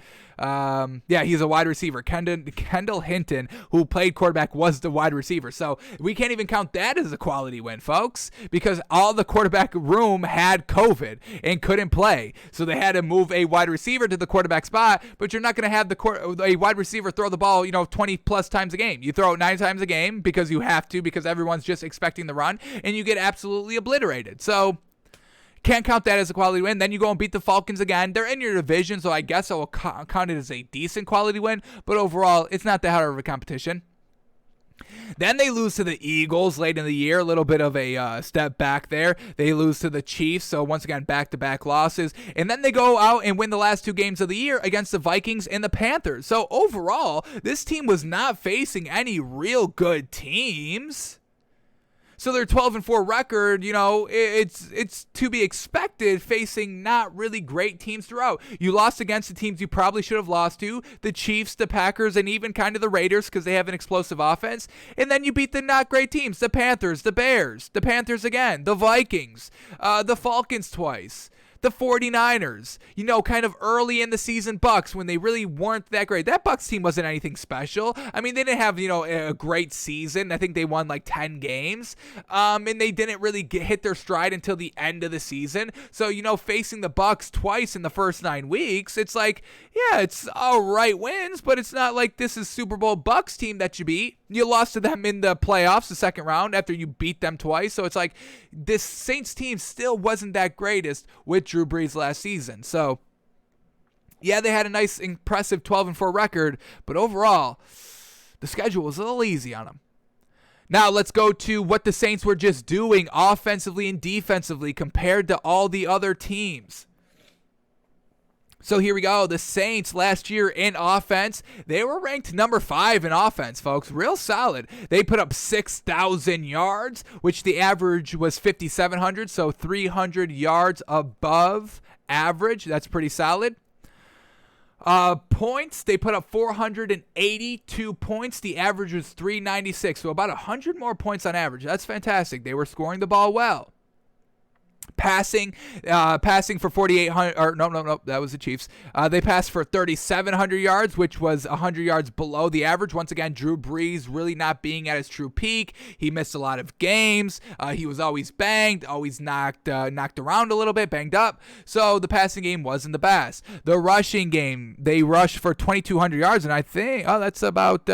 He's a wide receiver. Kendall Hinton, who played quarterback, was the wide receiver. So we can't even count that as a quality win, folks, because all the quarterback room had COVID and couldn't play. So they had to move a wide receiver to the quarterback spot, but you're not going to have a wide receiver throw the ball, 20 plus times a game. You throw it 9 times a game because you have to, because everyone's just expecting the run, and you get absolutely obliterated. So can't count that as a quality win. Then you go and beat the Falcons again. They're in your division, so I guess I will count it as a decent quality win. But overall, it's not that hard of a competition. Then they lose to the Eagles late in the year, a little bit of a step back there. They lose to the Chiefs, so once again, back-to-back losses. And then they go out and win the last 2 games of the year against the Vikings and the Panthers. So overall, this team was not facing any real good teams. So their 12-4 record, it's to be expected, facing not really great teams throughout. You lost against the teams you probably should have lost to, the Chiefs, the Packers, and even kind of the Raiders, because they have an explosive offense. And then you beat the not great teams, the Panthers, the Bears, the Panthers again, the Vikings, the Falcons twice, the 49ers, kind of early in the season Bucks when they really weren't that great. That Bucks team wasn't anything special. I mean, they didn't have, a great season. I think they won like 10 games. And they didn't really hit their stride until the end of the season. So, facing the Bucks twice in the first 9 weeks, it's like, yeah, it's all right wins, but it's not like this is Super Bowl Bucks team that you beat. You lost to them in the playoffs, the second round, after you beat them twice. So it's like this Saints team still wasn't that greatest with Drew Brees last season. So, yeah, they had a nice, impressive 12-4 record, but overall, the schedule was a little easy on them. Now, let's go to what the Saints were just doing offensively and defensively compared to all the other teams. So here we go. The Saints last year in offense, they were ranked number 5 in offense, folks. Real solid. They put up 6,000 yards, which the average was 5,700, so 300 yards above average. That's pretty solid. Points, they put up 482 points. The average was 396, so about 100 more points on average. That's fantastic. They were scoring the ball well. Passing for 4,800, or no, that was the Chiefs. They passed for 3,700 yards, which was 100 yards below the average. Once again, Drew Brees really not being at his true peak. He missed a lot of games. He was always banged, always knocked around a little bit, banged up. So the passing game wasn't the best. The rushing game, they rushed for 2,200 yards, and I think, that's about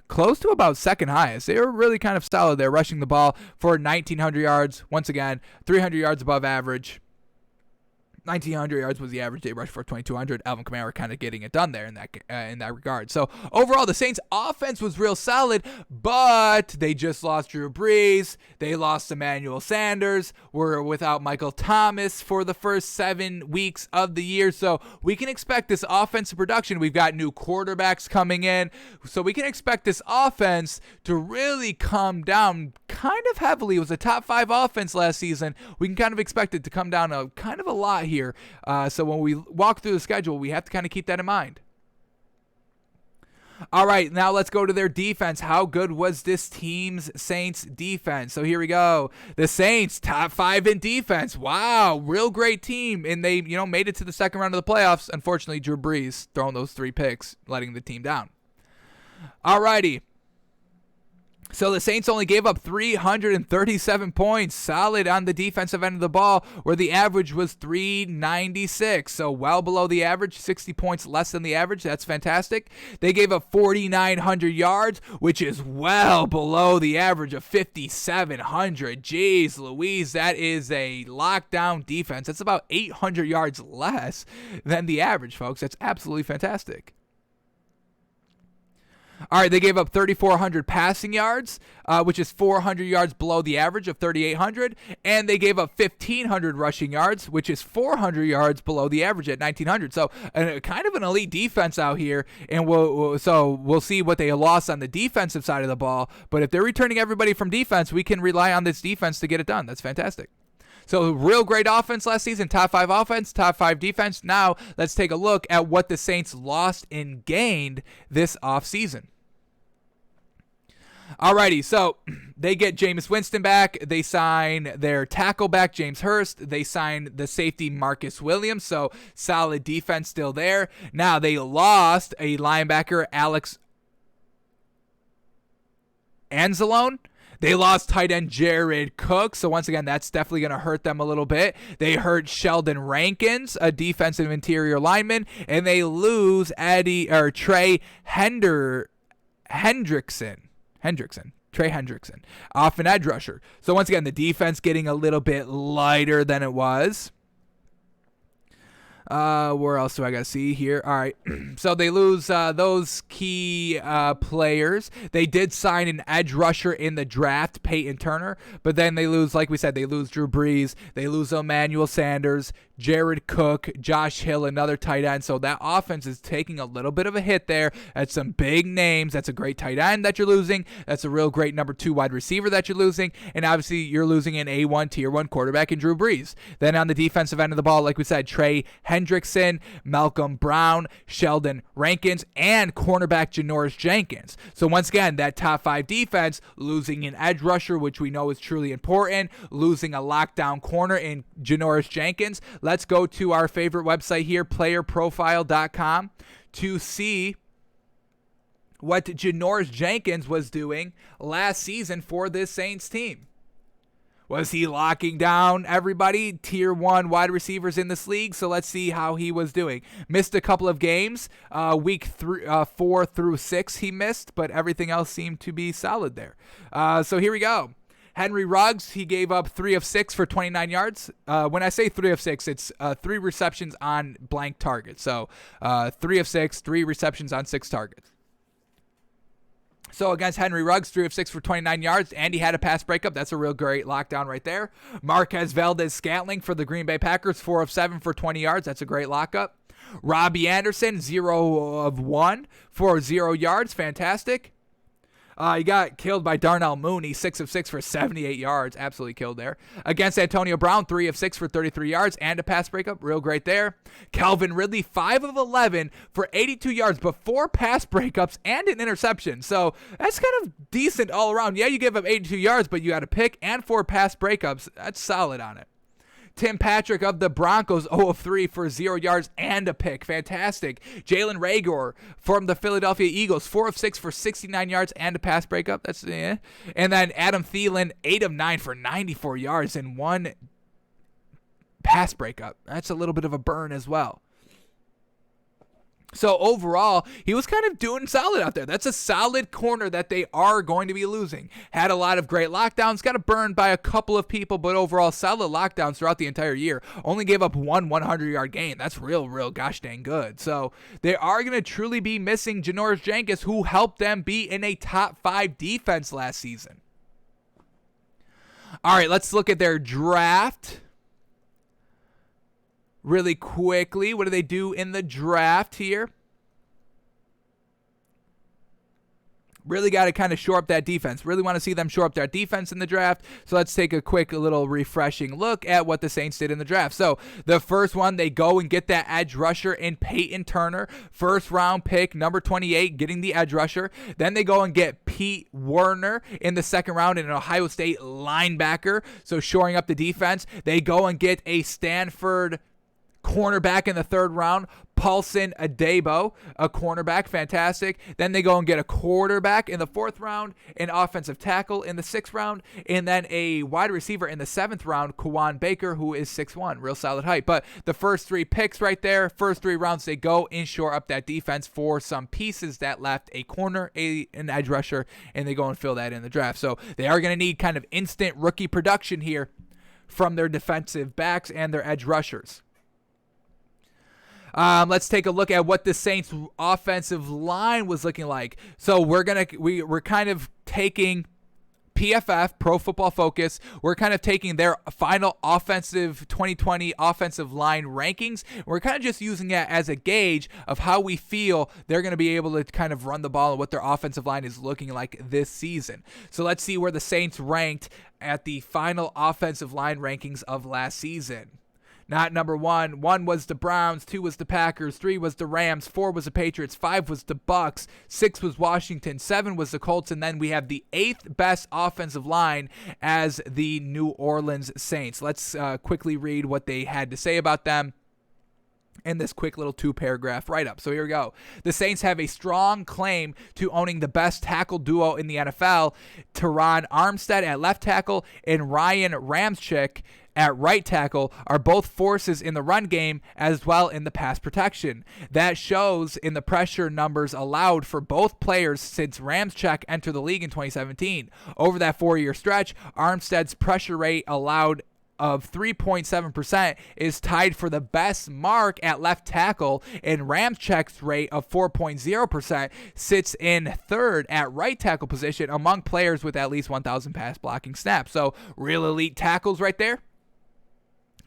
close to about second highest. They were really kind of solid there, rushing the ball for 1,900 yards. Once again, 300 yards above average. 1,900 yards was the average. They rushed for 2,200. Alvin Kamara kind of getting it done there in that regard. So overall, the Saints' offense was real solid, but they just lost Drew Brees. They lost Emmanuel Sanders. We're without Michael Thomas for the first 7 weeks of the year. So we can expect this offensive production. We've got new quarterbacks coming in. So we can expect this offense to really come down kind of heavily. It was a top 5 offense last season. We can kind of expect it to come down a kind of a lot here. So when we walk through the schedule, we have to kind of keep that in mind. All right, now let's go to their defense. How good was this team's Saints defense? So here we go. The Saints, top 5 in defense. Wow, real great team. And they, made it to the second round of the playoffs. Unfortunately, Drew Brees throwing those 3 picks, letting the team down. All righty. So the Saints only gave up 337 points, solid on the defensive end of the ball, where the average was 396. So well below the average, 60 points less than the average. That's fantastic. They gave up 4,900 yards, which is well below the average of 5,700. Jeez Louise, that is a lockdown defense. That's about 800 yards less than the average, folks. That's absolutely fantastic. All right, they gave up 3,400 passing yards, which is 400 yards below the average of 3,800, and they gave up 1,500 rushing yards, which is 400 yards below the average at 1,900. So kind of an elite defense out here, and we'll see what they lost on the defensive side of the ball. But if they're returning everybody from defense, we can rely on this defense to get it done. That's fantastic. So real great offense last season, top 5 offense, top 5 defense. Now let's take a look at what the Saints lost and gained this offseason. Alrighty, so they get Jameis Winston back. They sign their tackle back, James Hurst. They sign the safety, Marcus Williams. So solid defense still there. Now they lost a linebacker, Alex Anzalone. They lost tight end Jared Cook, so once again, that's definitely going to hurt them a little bit. They hurt Sheldon Rankins, a defensive interior lineman, and they lose Trey Hendrickson, off an edge rusher. So once again, the defense getting a little bit lighter than it was. Where else do I got to see here? All right. So they lose those key players. They did sign an edge rusher in the draft, Peyton Turner, but then they lose, like we said, they lose Drew Brees. They lose Emmanuel Sanders, Jared Cook, Josh Hill, another tight end. So that offense is taking a little bit of a hit there. That's some big names. That's a great tight end that you're losing. That's a real great number 2 wide receiver that you're losing. And obviously you're losing an A1 tier 1 quarterback in Drew Brees. Then on the defensive end of the ball, like we said, Trey Hendrickson, Malcolm Brown, Sheldon Rankins, and cornerback Janoris Jenkins. So once again, that top 5 defense, losing an edge rusher, which we know is truly important, losing a lockdown corner in Janoris Jenkins. Let's go to our favorite website here, playerprofile.com, to see what Janoris Jenkins was doing last season for this Saints team. Was he locking down everybody, tier 1 wide receivers in this league? So let's see how he was doing. Missed a couple of games, week 4 through 6 he missed, but everything else seemed to be solid there. So here we go. Henry Ruggs, he gave up 3 of 6 for 29 yards. When I say 3 of 6, it's 3 receptions on blank targets. So 3 of 6, 3 receptions on 6 targets. So against Henry Ruggs, 3 of 6 for 29 yards, and he had a pass breakup. That's a real great lockdown right there. Marquez Valdez-Scantling for the Green Bay Packers, 4 of 7 for 20 yards. That's a great lockup. Robbie Anderson, 0 of 1 for 0 yards. Fantastic. He got killed by Darnell Mooney, 6 of 6 for 78 yards. Absolutely killed there. Against Antonio Brown, 3 of 6 for 33 yards and a pass breakup. Real great there. Calvin Ridley, 5 of 11 for 82 yards, but 4 pass breakups and an interception. So that's kind of decent all around. Yeah, you give up 82 yards, but you got a pick and 4 pass breakups. That's solid on it. Tim Patrick of the Broncos, 0 of 3 for 0 yards and a pick. Fantastic. Jalen Reagor from the Philadelphia Eagles, 4 of 6 for 69 yards and a pass breakup. That's And then Adam Thielen, 8 of 9 for 94 yards and 1 pass breakup. That's a little bit of a burn as well. So overall, he was kind of doing solid out there. That's a solid corner that they are going to be losing. Had a lot of great lockdowns, got burned by a couple of people, but overall solid lockdowns throughout the entire year. Only gave up 1 100-yard gain. That's real gosh dang good. So they are going to truly be missing Janoris Jenkins, who helped them be in a top 5 defense last season. All right, let's look at their draft really quickly. What do they do in the draft here? Really got to kind of shore up that defense. Really want to see them shore up their defense in the draft. So let's take a quick little refreshing look at what the Saints did in the draft. So the first one, they go and get that edge rusher in Peyton Turner. First round pick, number 28, getting the edge rusher. Then they go and get Pete Werner in the second round, in an Ohio State linebacker. So shoring up the defense. They go and get a Stanford cornerback in the third round, Paulson Adebo, a cornerback, fantastic. Then they go and get a quarterback in the 4th round, an offensive tackle in the 6th round, and then a wide receiver in the 7th round, Kawan Baker, who is 6'1", real solid height. But the first 3 picks right there, first 3 rounds, they go and shore up that defense for some pieces that left, a corner, an edge rusher, and they go and fill that in the draft. So they are going to need kind of instant rookie production here from their defensive backs and their edge rushers. Let's take a look at what the Saints offensive line was looking like. So we're kind of taking PFF, Pro Football Focus. We're kind of taking their final offensive 2020 offensive line rankings. We're kind of just using it as a gauge of how we feel they're going to be able to kind of run the ball and what their offensive line is looking like this season. So let's see where the Saints ranked at the final offensive line rankings of last season. Not number 1. 1 was the Browns, 2 was the Packers, 3 was the Rams, 4 was the Patriots, 5 was the Bucks, 6 was Washington, 7 was the Colts, and then we have the 8th best offensive line as the New Orleans Saints. Let's quickly read what they had to say about them in this quick little 2-paragraph write-up. So here we go. The Saints have a strong claim to owning the best tackle duo in the NFL. Teron Armstead at left tackle and Ryan Ramczyk at right tackle are both forces in the run game as well in the pass protection. That shows in the pressure numbers allowed for both players since Ramczyk entered the league in 2017. Over that 4-year stretch, Armstead's pressure rate allowed of 3.7% is tied for the best mark at left tackle, and Ramczyk's rate of 4.0% sits in 3rd at right tackle position among players with at least 1,000 pass blocking snaps. So real elite tackles right there,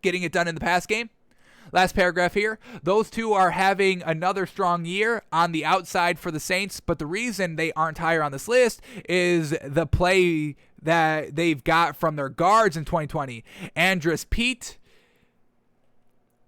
getting it done in the pass game. Last paragraph here. Those two are having another strong year on the outside for the Saints, but the reason they aren't higher on this list is the play that they've got from their guards in 2020. Andres Pete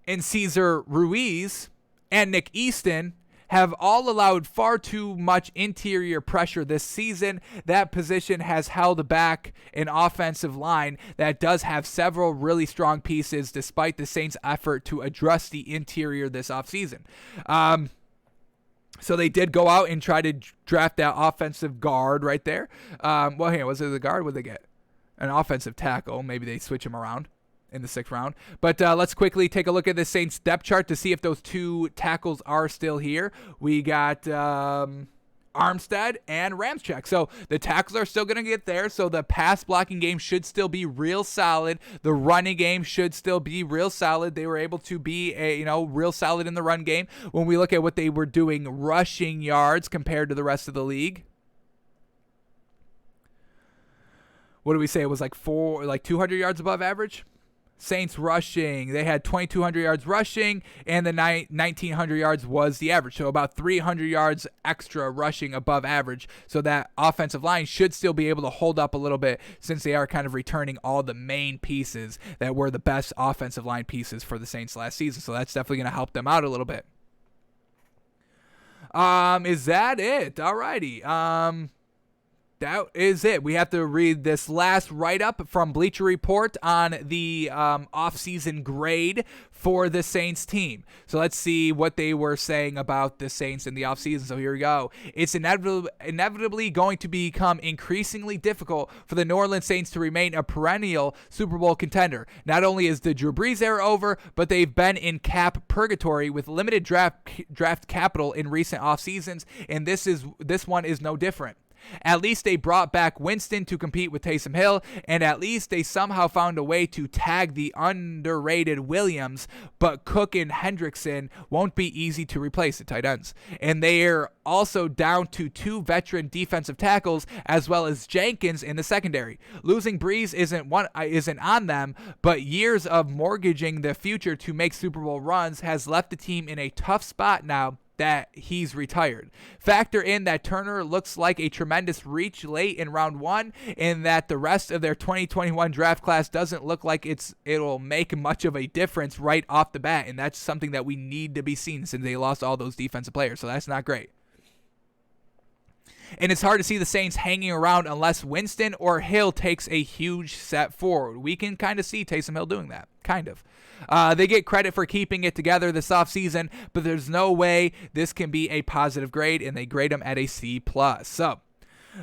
and Cesar Ruiz and Nick Easton have all allowed far too much interior pressure this season. That position has held back an offensive line that does have several really strong pieces despite the Saints' effort to address the interior this offseason. So they did go out and try to draft that offensive guard right there. Well, here, was it the guard? What did they get? An offensive tackle. Maybe they switch him around in the 6th round. But let's quickly take a look at the Saints depth chart to see if those 2 tackles are still here. We got Armstead and Ramczyk. So the tackles are still going to get there. So the pass blocking game should still be real solid. The running game should still be real solid. They were able to be real solid in the run game. When we look at what they were doing rushing yards compared to the rest of the league, what do we say? It was like 200 yards above average. Saints rushing, they had 2,200 yards rushing, and the 1,900 yards was the average. So about 300 yards extra rushing above average. So that offensive line should still be able to hold up a little bit since they are kind of returning all the main pieces that were the best offensive line pieces for the Saints last season. So that's definitely going to help them out a little bit. Is that it? Alrighty. That is it. We have to read this last write-up from Bleacher Report on the offseason grade for the Saints team. So let's see what they were saying about the Saints in the offseason. So here we go. It's inevitably going to become increasingly difficult for the New Orleans Saints to remain a perennial Super Bowl contender. Not only is the Drew Brees era over, but they've been in cap purgatory with limited draft capital in recent off seasons, and this one is no different. At least they brought back Winston to compete with Taysom Hill, and at least they somehow found a way to tag the underrated Williams, but Cook and Hendrickson won't be easy to replace at tight ends. And they're also down to 2 veteran defensive tackles as well as Jenkins in the secondary. Losing Brees isn't on them, but years of mortgaging the future to make Super Bowl runs has left the team in a tough spot now that he's retired. Factor in that Turner looks like a tremendous reach late in round 1, and that the rest of their 2021 draft class doesn't look like it'll make much of a difference right off the bat, and that's something that we need to be seen since they lost all those defensive players, so that's not great. And it's hard to see the Saints hanging around unless Winston or Hill takes a huge step forward. We can kind of see Taysom Hill doing that, kind of. They get credit for keeping it together this offseason, but there's no way this can be a positive grade, and they grade them at a C+. So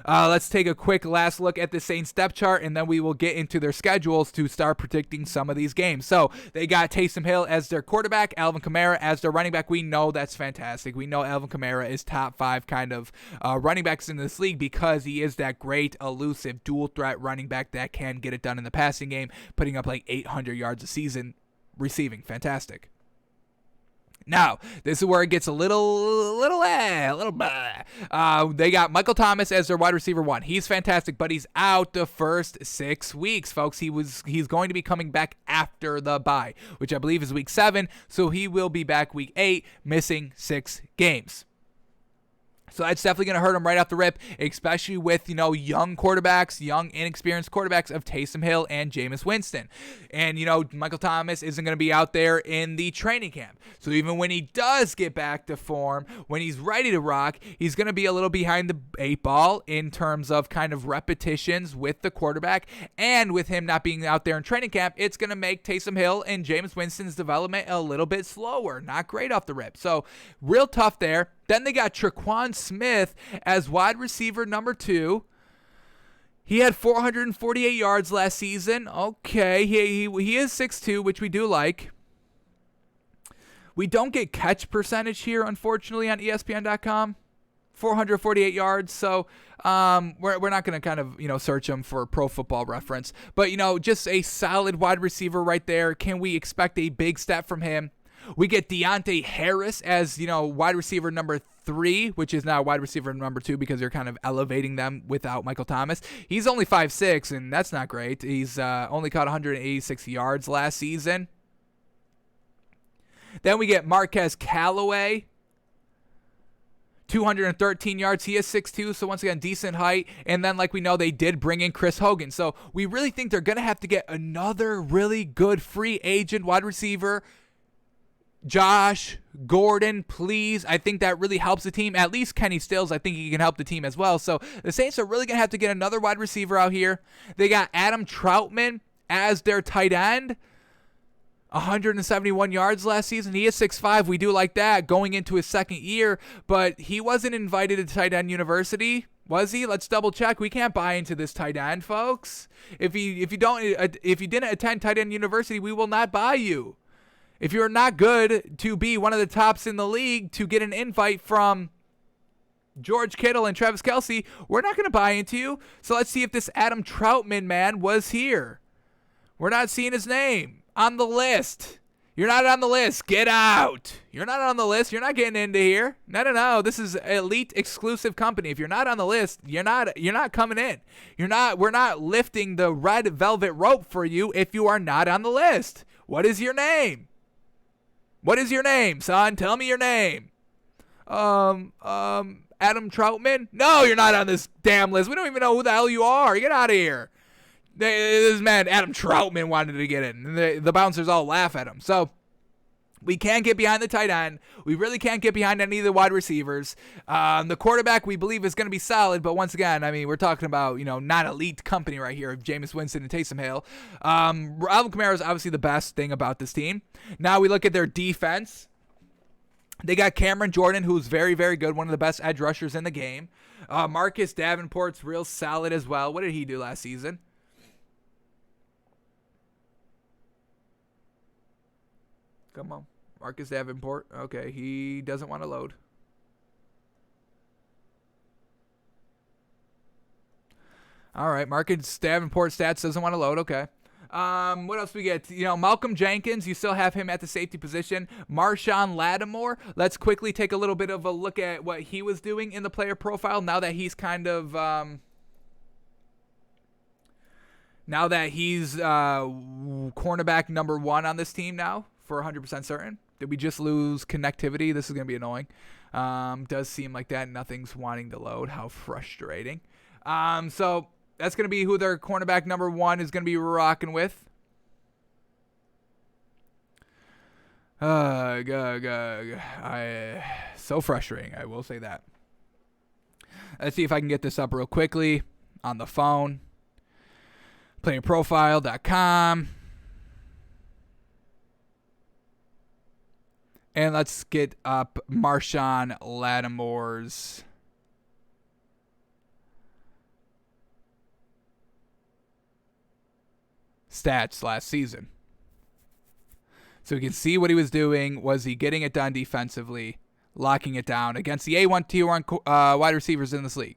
let's take a quick last look at the Saints depth chart, and then we will get into their schedules to start predicting some of these games. So they got Taysom Hill as their quarterback, Alvin Kamara as their running back. We know that's fantastic. We know Alvin Kamara is top 5 kind of running backs in this league because he is that great, elusive, dual-threat running back that can get it done in the passing game, putting up like 800 yards a season receiving. Fantastic. Now, this is where it gets a little blah. They got Michael Thomas as their wide receiver 1. He's fantastic, but he's out the first 6 weeks, folks. He's going to be coming back after the bye, which I believe is week 7, so he will be back week 8, missing 6 games. So that's definitely going to hurt him right off the rip, especially with, young quarterbacks, young, inexperienced quarterbacks of Taysom Hill and Jameis Winston. And, Michael Thomas isn't going to be out there in the training camp. So even when he does get back to form, when he's ready to rock, he's going to be a little behind the 8 ball in terms of kind of repetitions with the quarterback. And with him not being out there in training camp, it's going to make Taysom Hill and Jameis Winston's development a little bit slower. Not great off the rip. So real tough there. Then they got Tre'Quan Smith as wide receiver number 2. He had 448 yards last season. Okay, he is 6'2", which we do like. We don't get catch percentage here, unfortunately, on ESPN.com. 448 yards, so we're not going to kind of, search him for Pro Football Reference. But, just a solid wide receiver right there. Can we expect a big step from him? We get Deontay Harris as, wide receiver number 3, which is now wide receiver number 2 because they're kind of elevating them without Michael Thomas. He's only 5'6", and that's not great. He's only caught 186 yards last season. Then we get Marquez Callaway, 213 yards. He is 6'2", so once again, decent height. And then, like we know, they did bring in Chris Hogan. So we really think they're going to have to get another really good free agent wide receiver. Josh Gordon, please. I think that really helps the team. At least Kenny Stills, I think he can help the team as well. So the Saints are really going to have to get another wide receiver out here. They got Adam Troutman as their tight end. 171 yards last season. He is 6'5". We do like that going into his second year, but he wasn't invited to tight end university. Was he? Let's double check. We can't buy into this tight end, folks. If you didn't attend tight end university, we will not buy you. If you're not good to be one of the tops in the league to get an invite from George Kittle and Travis Kelce, we're not going to buy into you. So let's see if this Adam Troutman man was here. We're not seeing his name on the list. You're not on the list. Get out. You're not on the list. You're not getting into here. No. This is elite exclusive company. If you're not on the list, you're not coming in. We're not lifting the red velvet rope for you if you are not on the list. What is your name? What is your name, son? Tell me your name. Adam Troutman? No, you're not on this damn list. We don't even know who the hell you are. Get out of here. This man, Adam Troutman, wanted to get in. The bouncers all laugh at him. So we can't get behind the tight end. We really can't get behind any of the wide receivers. The quarterback we believe is going to be solid, but once again, we're talking about, not elite company right here of Jameis Winston and Taysom Hill. Alvin Kamara is obviously the best thing about this team. Now we look at their defense. They got Cameron Jordan, who's very, very good, one of the best edge rushers in the game. Marcus Davenport's real solid as well. What did he do last season? Come on. Marcus Davenport. Okay, he doesn't want to load. All right, Marcus Davenport stats doesn't want to load. Okay. What else we get? Malcolm Jenkins, you still have him at the safety position. Marshawn Lattimore. Let's quickly take a little bit of a look at what he was doing in the player profile now that he's kind of cornerback number 1 on this team now. For 100% certain. Did we just lose connectivity? This is going to be annoying. Does seem like that. Nothing's wanting to load. How frustrating. So that's going to be who their cornerback number 1 is going to be rocking with. So frustrating. I will say that. Let's see if I can get this up real quickly on the phone. Playerprofile.com. And let's get up Marshon Lattimore's stats last season. So we can see what he was doing. Was he getting it done defensively, locking it down against the A1 Tier 1 wide receivers in this league?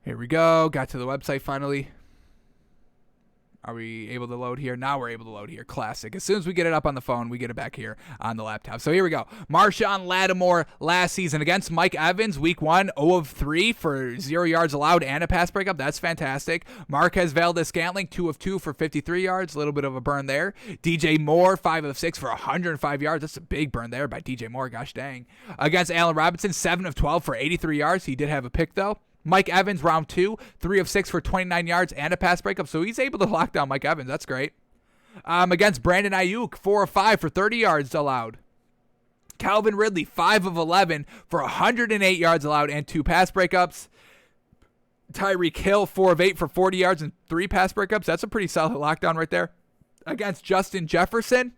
Here we go. Got to the website finally. Are we able to load here? Now we're able to load here. Classic. As soon as we get it up on the phone, we get it back here on the laptop. So here we go. Marshon Lattimore last season against Mike Evans, week 1, 0 of 3 for 0 yards allowed and a pass breakup. That's fantastic. Marquez Valdez-Scantling, 2 of 2 for 53 yards. A little bit of a burn there. DJ Moore, 5 of 6 for 105 yards. That's a big burn there by DJ Moore. Gosh dang. Against Allen Robinson, 7 of 12 for 83 yards. He did have a pick, though. Mike Evans, round 2, 3 of 6 for 29 yards and a pass breakup. So he's able to lock down Mike Evans. That's great. Against Brandon Ayuk, 4 of 5 for 30 yards allowed. Calvin Ridley, 5 of 11 for 108 yards allowed and 2 pass breakups. Tyreek Hill, 4 of 8 for 40 yards and 3 pass breakups. That's a pretty solid lockdown right there. Against Justin Jefferson,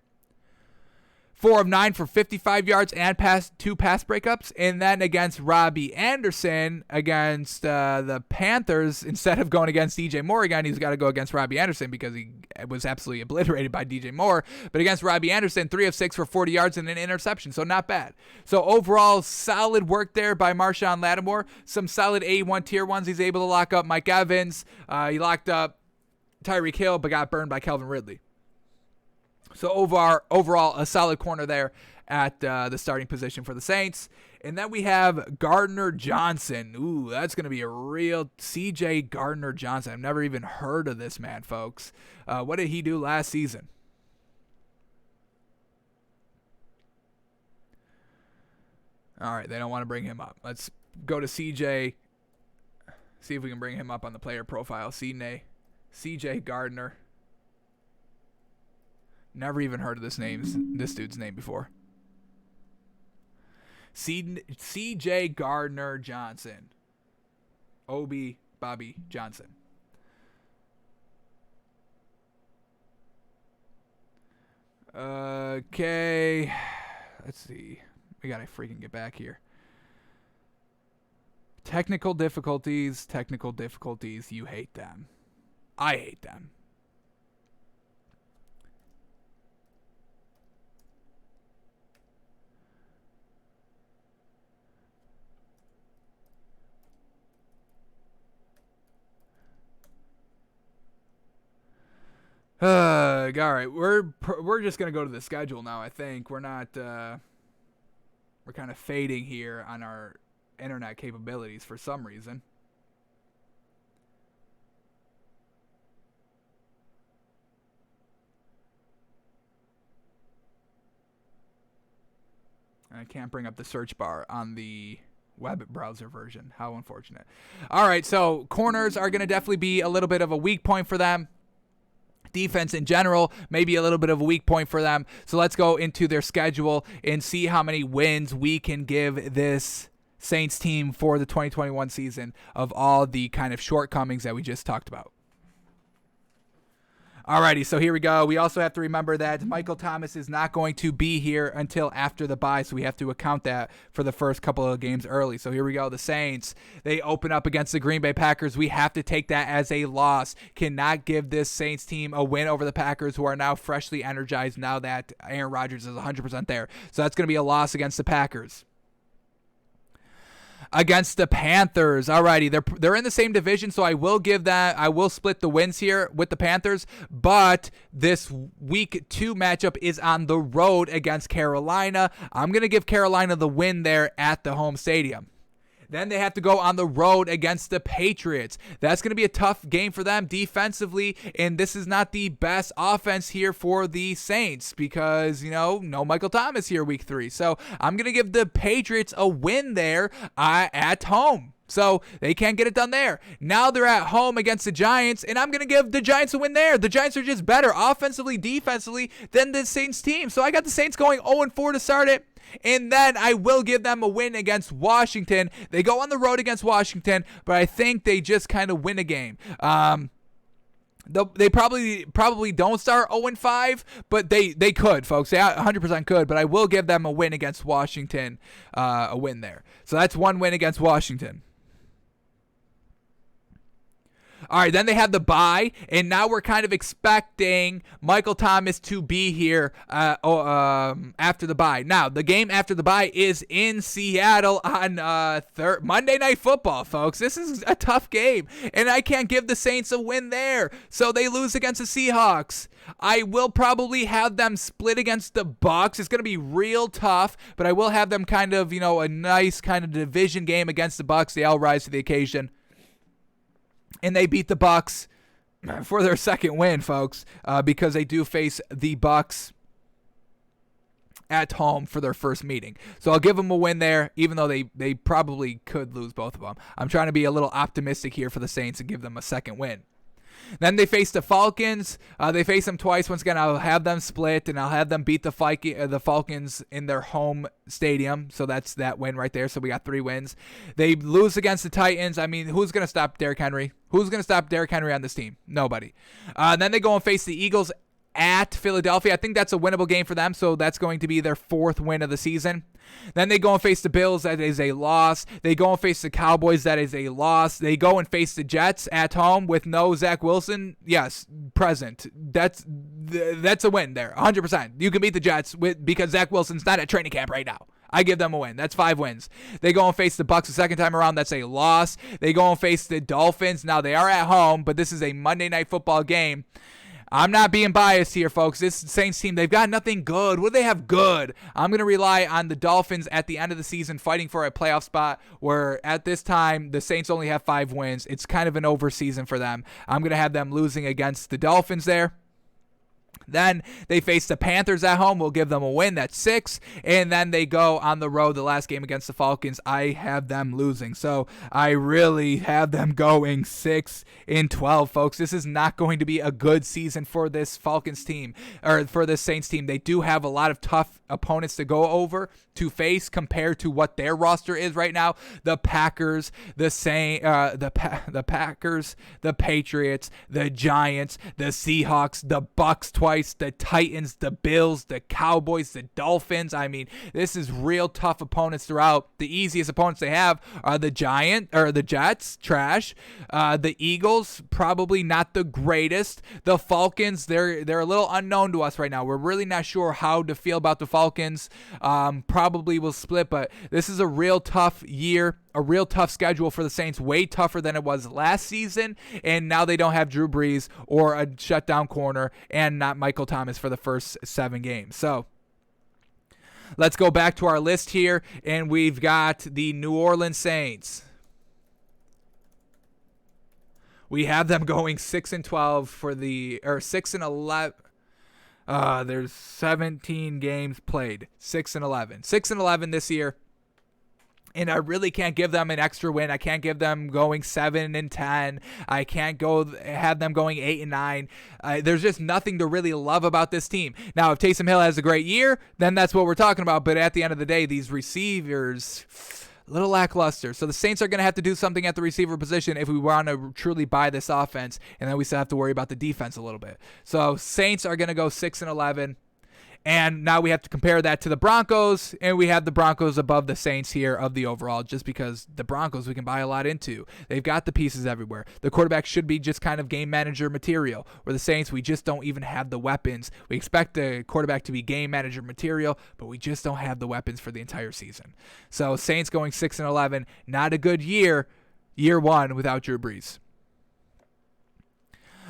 4 of 9 for 55 yards and 2 pass breakups. And then against Robbie Anderson, against the Panthers, instead of going against DJ Moore again, he's got to go against Robbie Anderson because he was absolutely obliterated by DJ Moore. But against Robbie Anderson, 3 of 6 for 40 yards and an interception. So not bad. So overall, solid work there by Marshon Lattimore. Some solid A1 tier ones. He's able to lock up Mike Evans. He locked up Tyreek Hill, but got burned by Calvin Ridley. So overall, a solid corner there at the starting position for the Saints. And then we have Gardner Johnson. Ooh, that's going to be a real C.J. Gardner Johnson. I've never even heard of this man, folks. What did he do last season? All right, they don't want to bring him up. Let's go to C.J. See if we can bring him up on the player profile. C.J. Gardner. Never even heard of this dude's name before. C.J. Gardner Johnson. O.B. Bobby Johnson. Okay. Let's see. We gotta freaking get back here. Technical difficulties. You hate them. I hate them. All right, we're just gonna go to the schedule now. I think we're not. We're kind of fading here on our internet capabilities for some reason. I can't bring up the search bar on the web browser version. How unfortunate. All right, so corners are gonna definitely be a little bit of a weak point for them. Defense in general, maybe a little bit of a weak point for them. So let's go into their schedule and see how many wins we can give this Saints team for the 2021 season of all the kind of shortcomings that we just talked about. Alrighty, so here we go. We also have to remember that Michael Thomas is not going to be here until after the bye, so we have to account that for the first couple of games early. So here we go. The Saints, they open up against the Green Bay Packers. We have to take that as a loss. Cannot give this Saints team a win over the Packers, who are now freshly energized now that Aaron Rodgers is 100% there. So that's going to be a loss against the Packers. Against the Panthers. Alrighty, they're in the same division, so I will split the wins here with the Panthers, but this week 2 matchup is on the road against Carolina. I'm going to give Carolina the win there at the home stadium. Then they have to go on the road against the Patriots. That's going to be a tough game for them defensively, and this is not the best offense here for the Saints because, no Michael Thomas here week 3. So I'm going to give the Patriots a win there at home. So they can't get it done there. Now they're at home against the Giants, and I'm going to give the Giants a win there. The Giants are just better offensively, defensively than the Saints team. So I got the Saints going 0-4 to start it. And then I will give them a win against Washington. They go on the road against Washington, but I think they just kind of win a game. They probably don't start 0-5, but they could, folks. They 100% could, but I will give them a win against Washington, a win there. So that's one win against Washington. All right, then they have the bye, and now we're kind of expecting Michael Thomas to be here after the bye. Now, the game after the bye is in Seattle on Monday Night Football, folks. This is a tough game, and I can't give the Saints a win there, so they lose against the Seahawks. I will probably have them split against the Bucs. It's going to be real tough, but I will have them kind of, a nice kind of division game against the Bucs. They all rise to the occasion. And they beat the Bucs for their second win, folks, because they do face the Bucs at home for their first meeting. So I'll give them a win there, even though they probably could lose both of them. I'm trying to be a little optimistic here for the Saints and give them a second win. Then they face the Falcons. They face them twice. Once again, I'll have them split, and I'll have them beat the Falcons in their home stadium. So that's that win right there. So we got 3 wins. They lose against the Titans. I mean, who's going to stop Derrick Henry? Who's going to stop Derrick Henry on this team? Nobody. Then they go and face the Eagles at Philadelphia. I think that's a winnable game for them, so that's going to be their 4th win of the season. Then they go and face the Bills. That is a loss. They go and face the Cowboys. That is a loss. They go and face the Jets at home with no Zach Wilson. Yes, present. That's a win there, 100%. You can beat the Jets because Zach Wilson's not at training camp right now. I give them a win. That's 5 wins. They go and face the Bucs the second time around. That's a loss. They go and face the Dolphins. Now, they are at home, but this is a Monday Night Football game. I'm not being biased here, folks. This Saints team, they've got nothing good. What do they have good? I'm going to rely on the Dolphins at the end of the season fighting for a playoff spot where at this time the Saints only have 5 wins. It's kind of an over season for them. I'm going to have them losing against the Dolphins there. Then they face the Panthers at home. We'll give them a win. That's 6. And then they go on the road. The last game against the Falcons, I have them losing. So I really have them going 6-12, folks. This is not going to be a good season for this Falcons team, or for this Saints team. They do have a lot of tough opponents to go over, to face, compared to what their roster is right now. The Packers, the Packers, the Patriots, the Giants, the Seahawks, the Bucs twice, the Titans, the Bills, the Cowboys, the Dolphins. I mean, this is real tough opponents throughout. The easiest opponents they have are the Jets, trash. The Eagles, probably not the greatest. The Falcons, they're a little unknown to us right now. We're really not sure how to feel about the Falcons. Probably will split, but this is a real tough year, a real tough schedule for the Saints, way tougher than it was last season, and now they don't have Drew Brees or a shutdown corner and not Michael Thomas for the first 7 games. So let's go back to our list here, and we've got the New Orleans Saints. We have them going 6-12 for the, or 6-11. There's 17 games played. 6-11. 6-11 this year. And I really can't give them an extra win. I can't give them going 7-10. I can't have them going 8-9. There's just nothing to really love about this team. Now, if Taysom Hill has a great year, then that's what we're talking about. But at the end of the day, these receivers, a little lackluster. So the Saints are going to have to do something at the receiver position if we want to truly buy this offense. And then we still have to worry about the defense a little bit. So Saints are going to go 6-11. And now we have to compare that to the Broncos, and we have the Broncos above the Saints here of the overall, just because the Broncos we can buy a lot into. They've got the pieces everywhere. The quarterback should be just kind of game manager material, where the Saints, we just don't even have the weapons. We expect the quarterback to be game manager material, but we just don't have the weapons for the entire season. So Saints going 6-11, not a good year 1 without Drew Brees.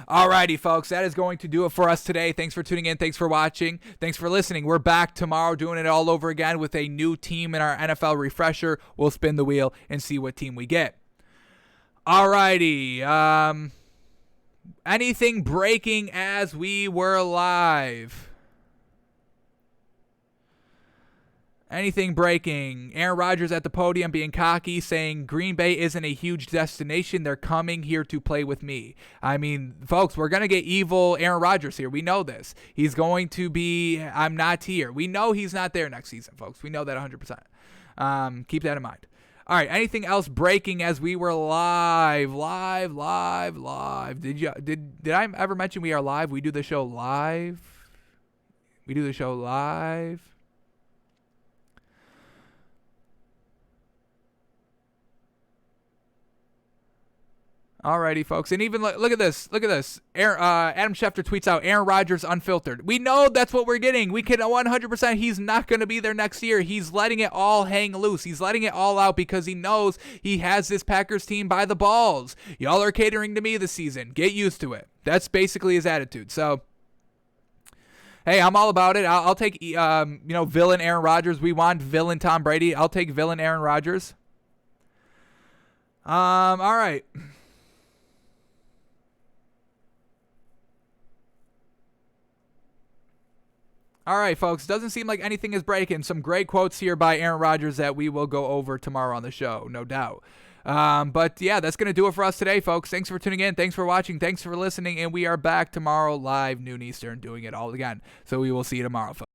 Alrighty, folks, that is going to do it for us today. Thanks for tuning in. Thanks for watching. Thanks for listening. We're back tomorrow doing it all over again with a new team in our NFL refresher. We'll spin the wheel and see what team we get. Alrighty. Anything breaking as we were live? Anything breaking? Aaron Rodgers at the podium being cocky, saying Green Bay isn't a huge destination. They're coming here to play with me. I mean, folks, we're going to get evil Aaron Rodgers here. We know this. He's going to be, I'm not here. We know he's not there next season, folks. We know that 100%. Keep that in mind. All right, anything else breaking as we were live? Did I ever mention we are live? We do the show live. Alrighty, folks. And even look at this. Adam Schefter tweets out, Aaron Rodgers unfiltered. We know that's what we're getting. We can 100%. He's not going to be there next year. He's letting it all hang loose. He's letting it all out because he knows he has this Packers team by the balls. Y'all are catering to me this season. Get used to it. That's basically his attitude. So, hey, I'm all about it. I'll take, villain Aaron Rodgers. We want villain Tom Brady. I'll take villain Aaron Rodgers. All right. All right, folks. Doesn't seem like anything is breaking. Some great quotes here by Aaron Rodgers that we will go over tomorrow on the show, no doubt. But yeah, that's going to do it for us today, folks. Thanks for tuning in. Thanks for watching. Thanks for listening. And we are back tomorrow live, noon Eastern, doing it all again. So we will see you tomorrow, folks.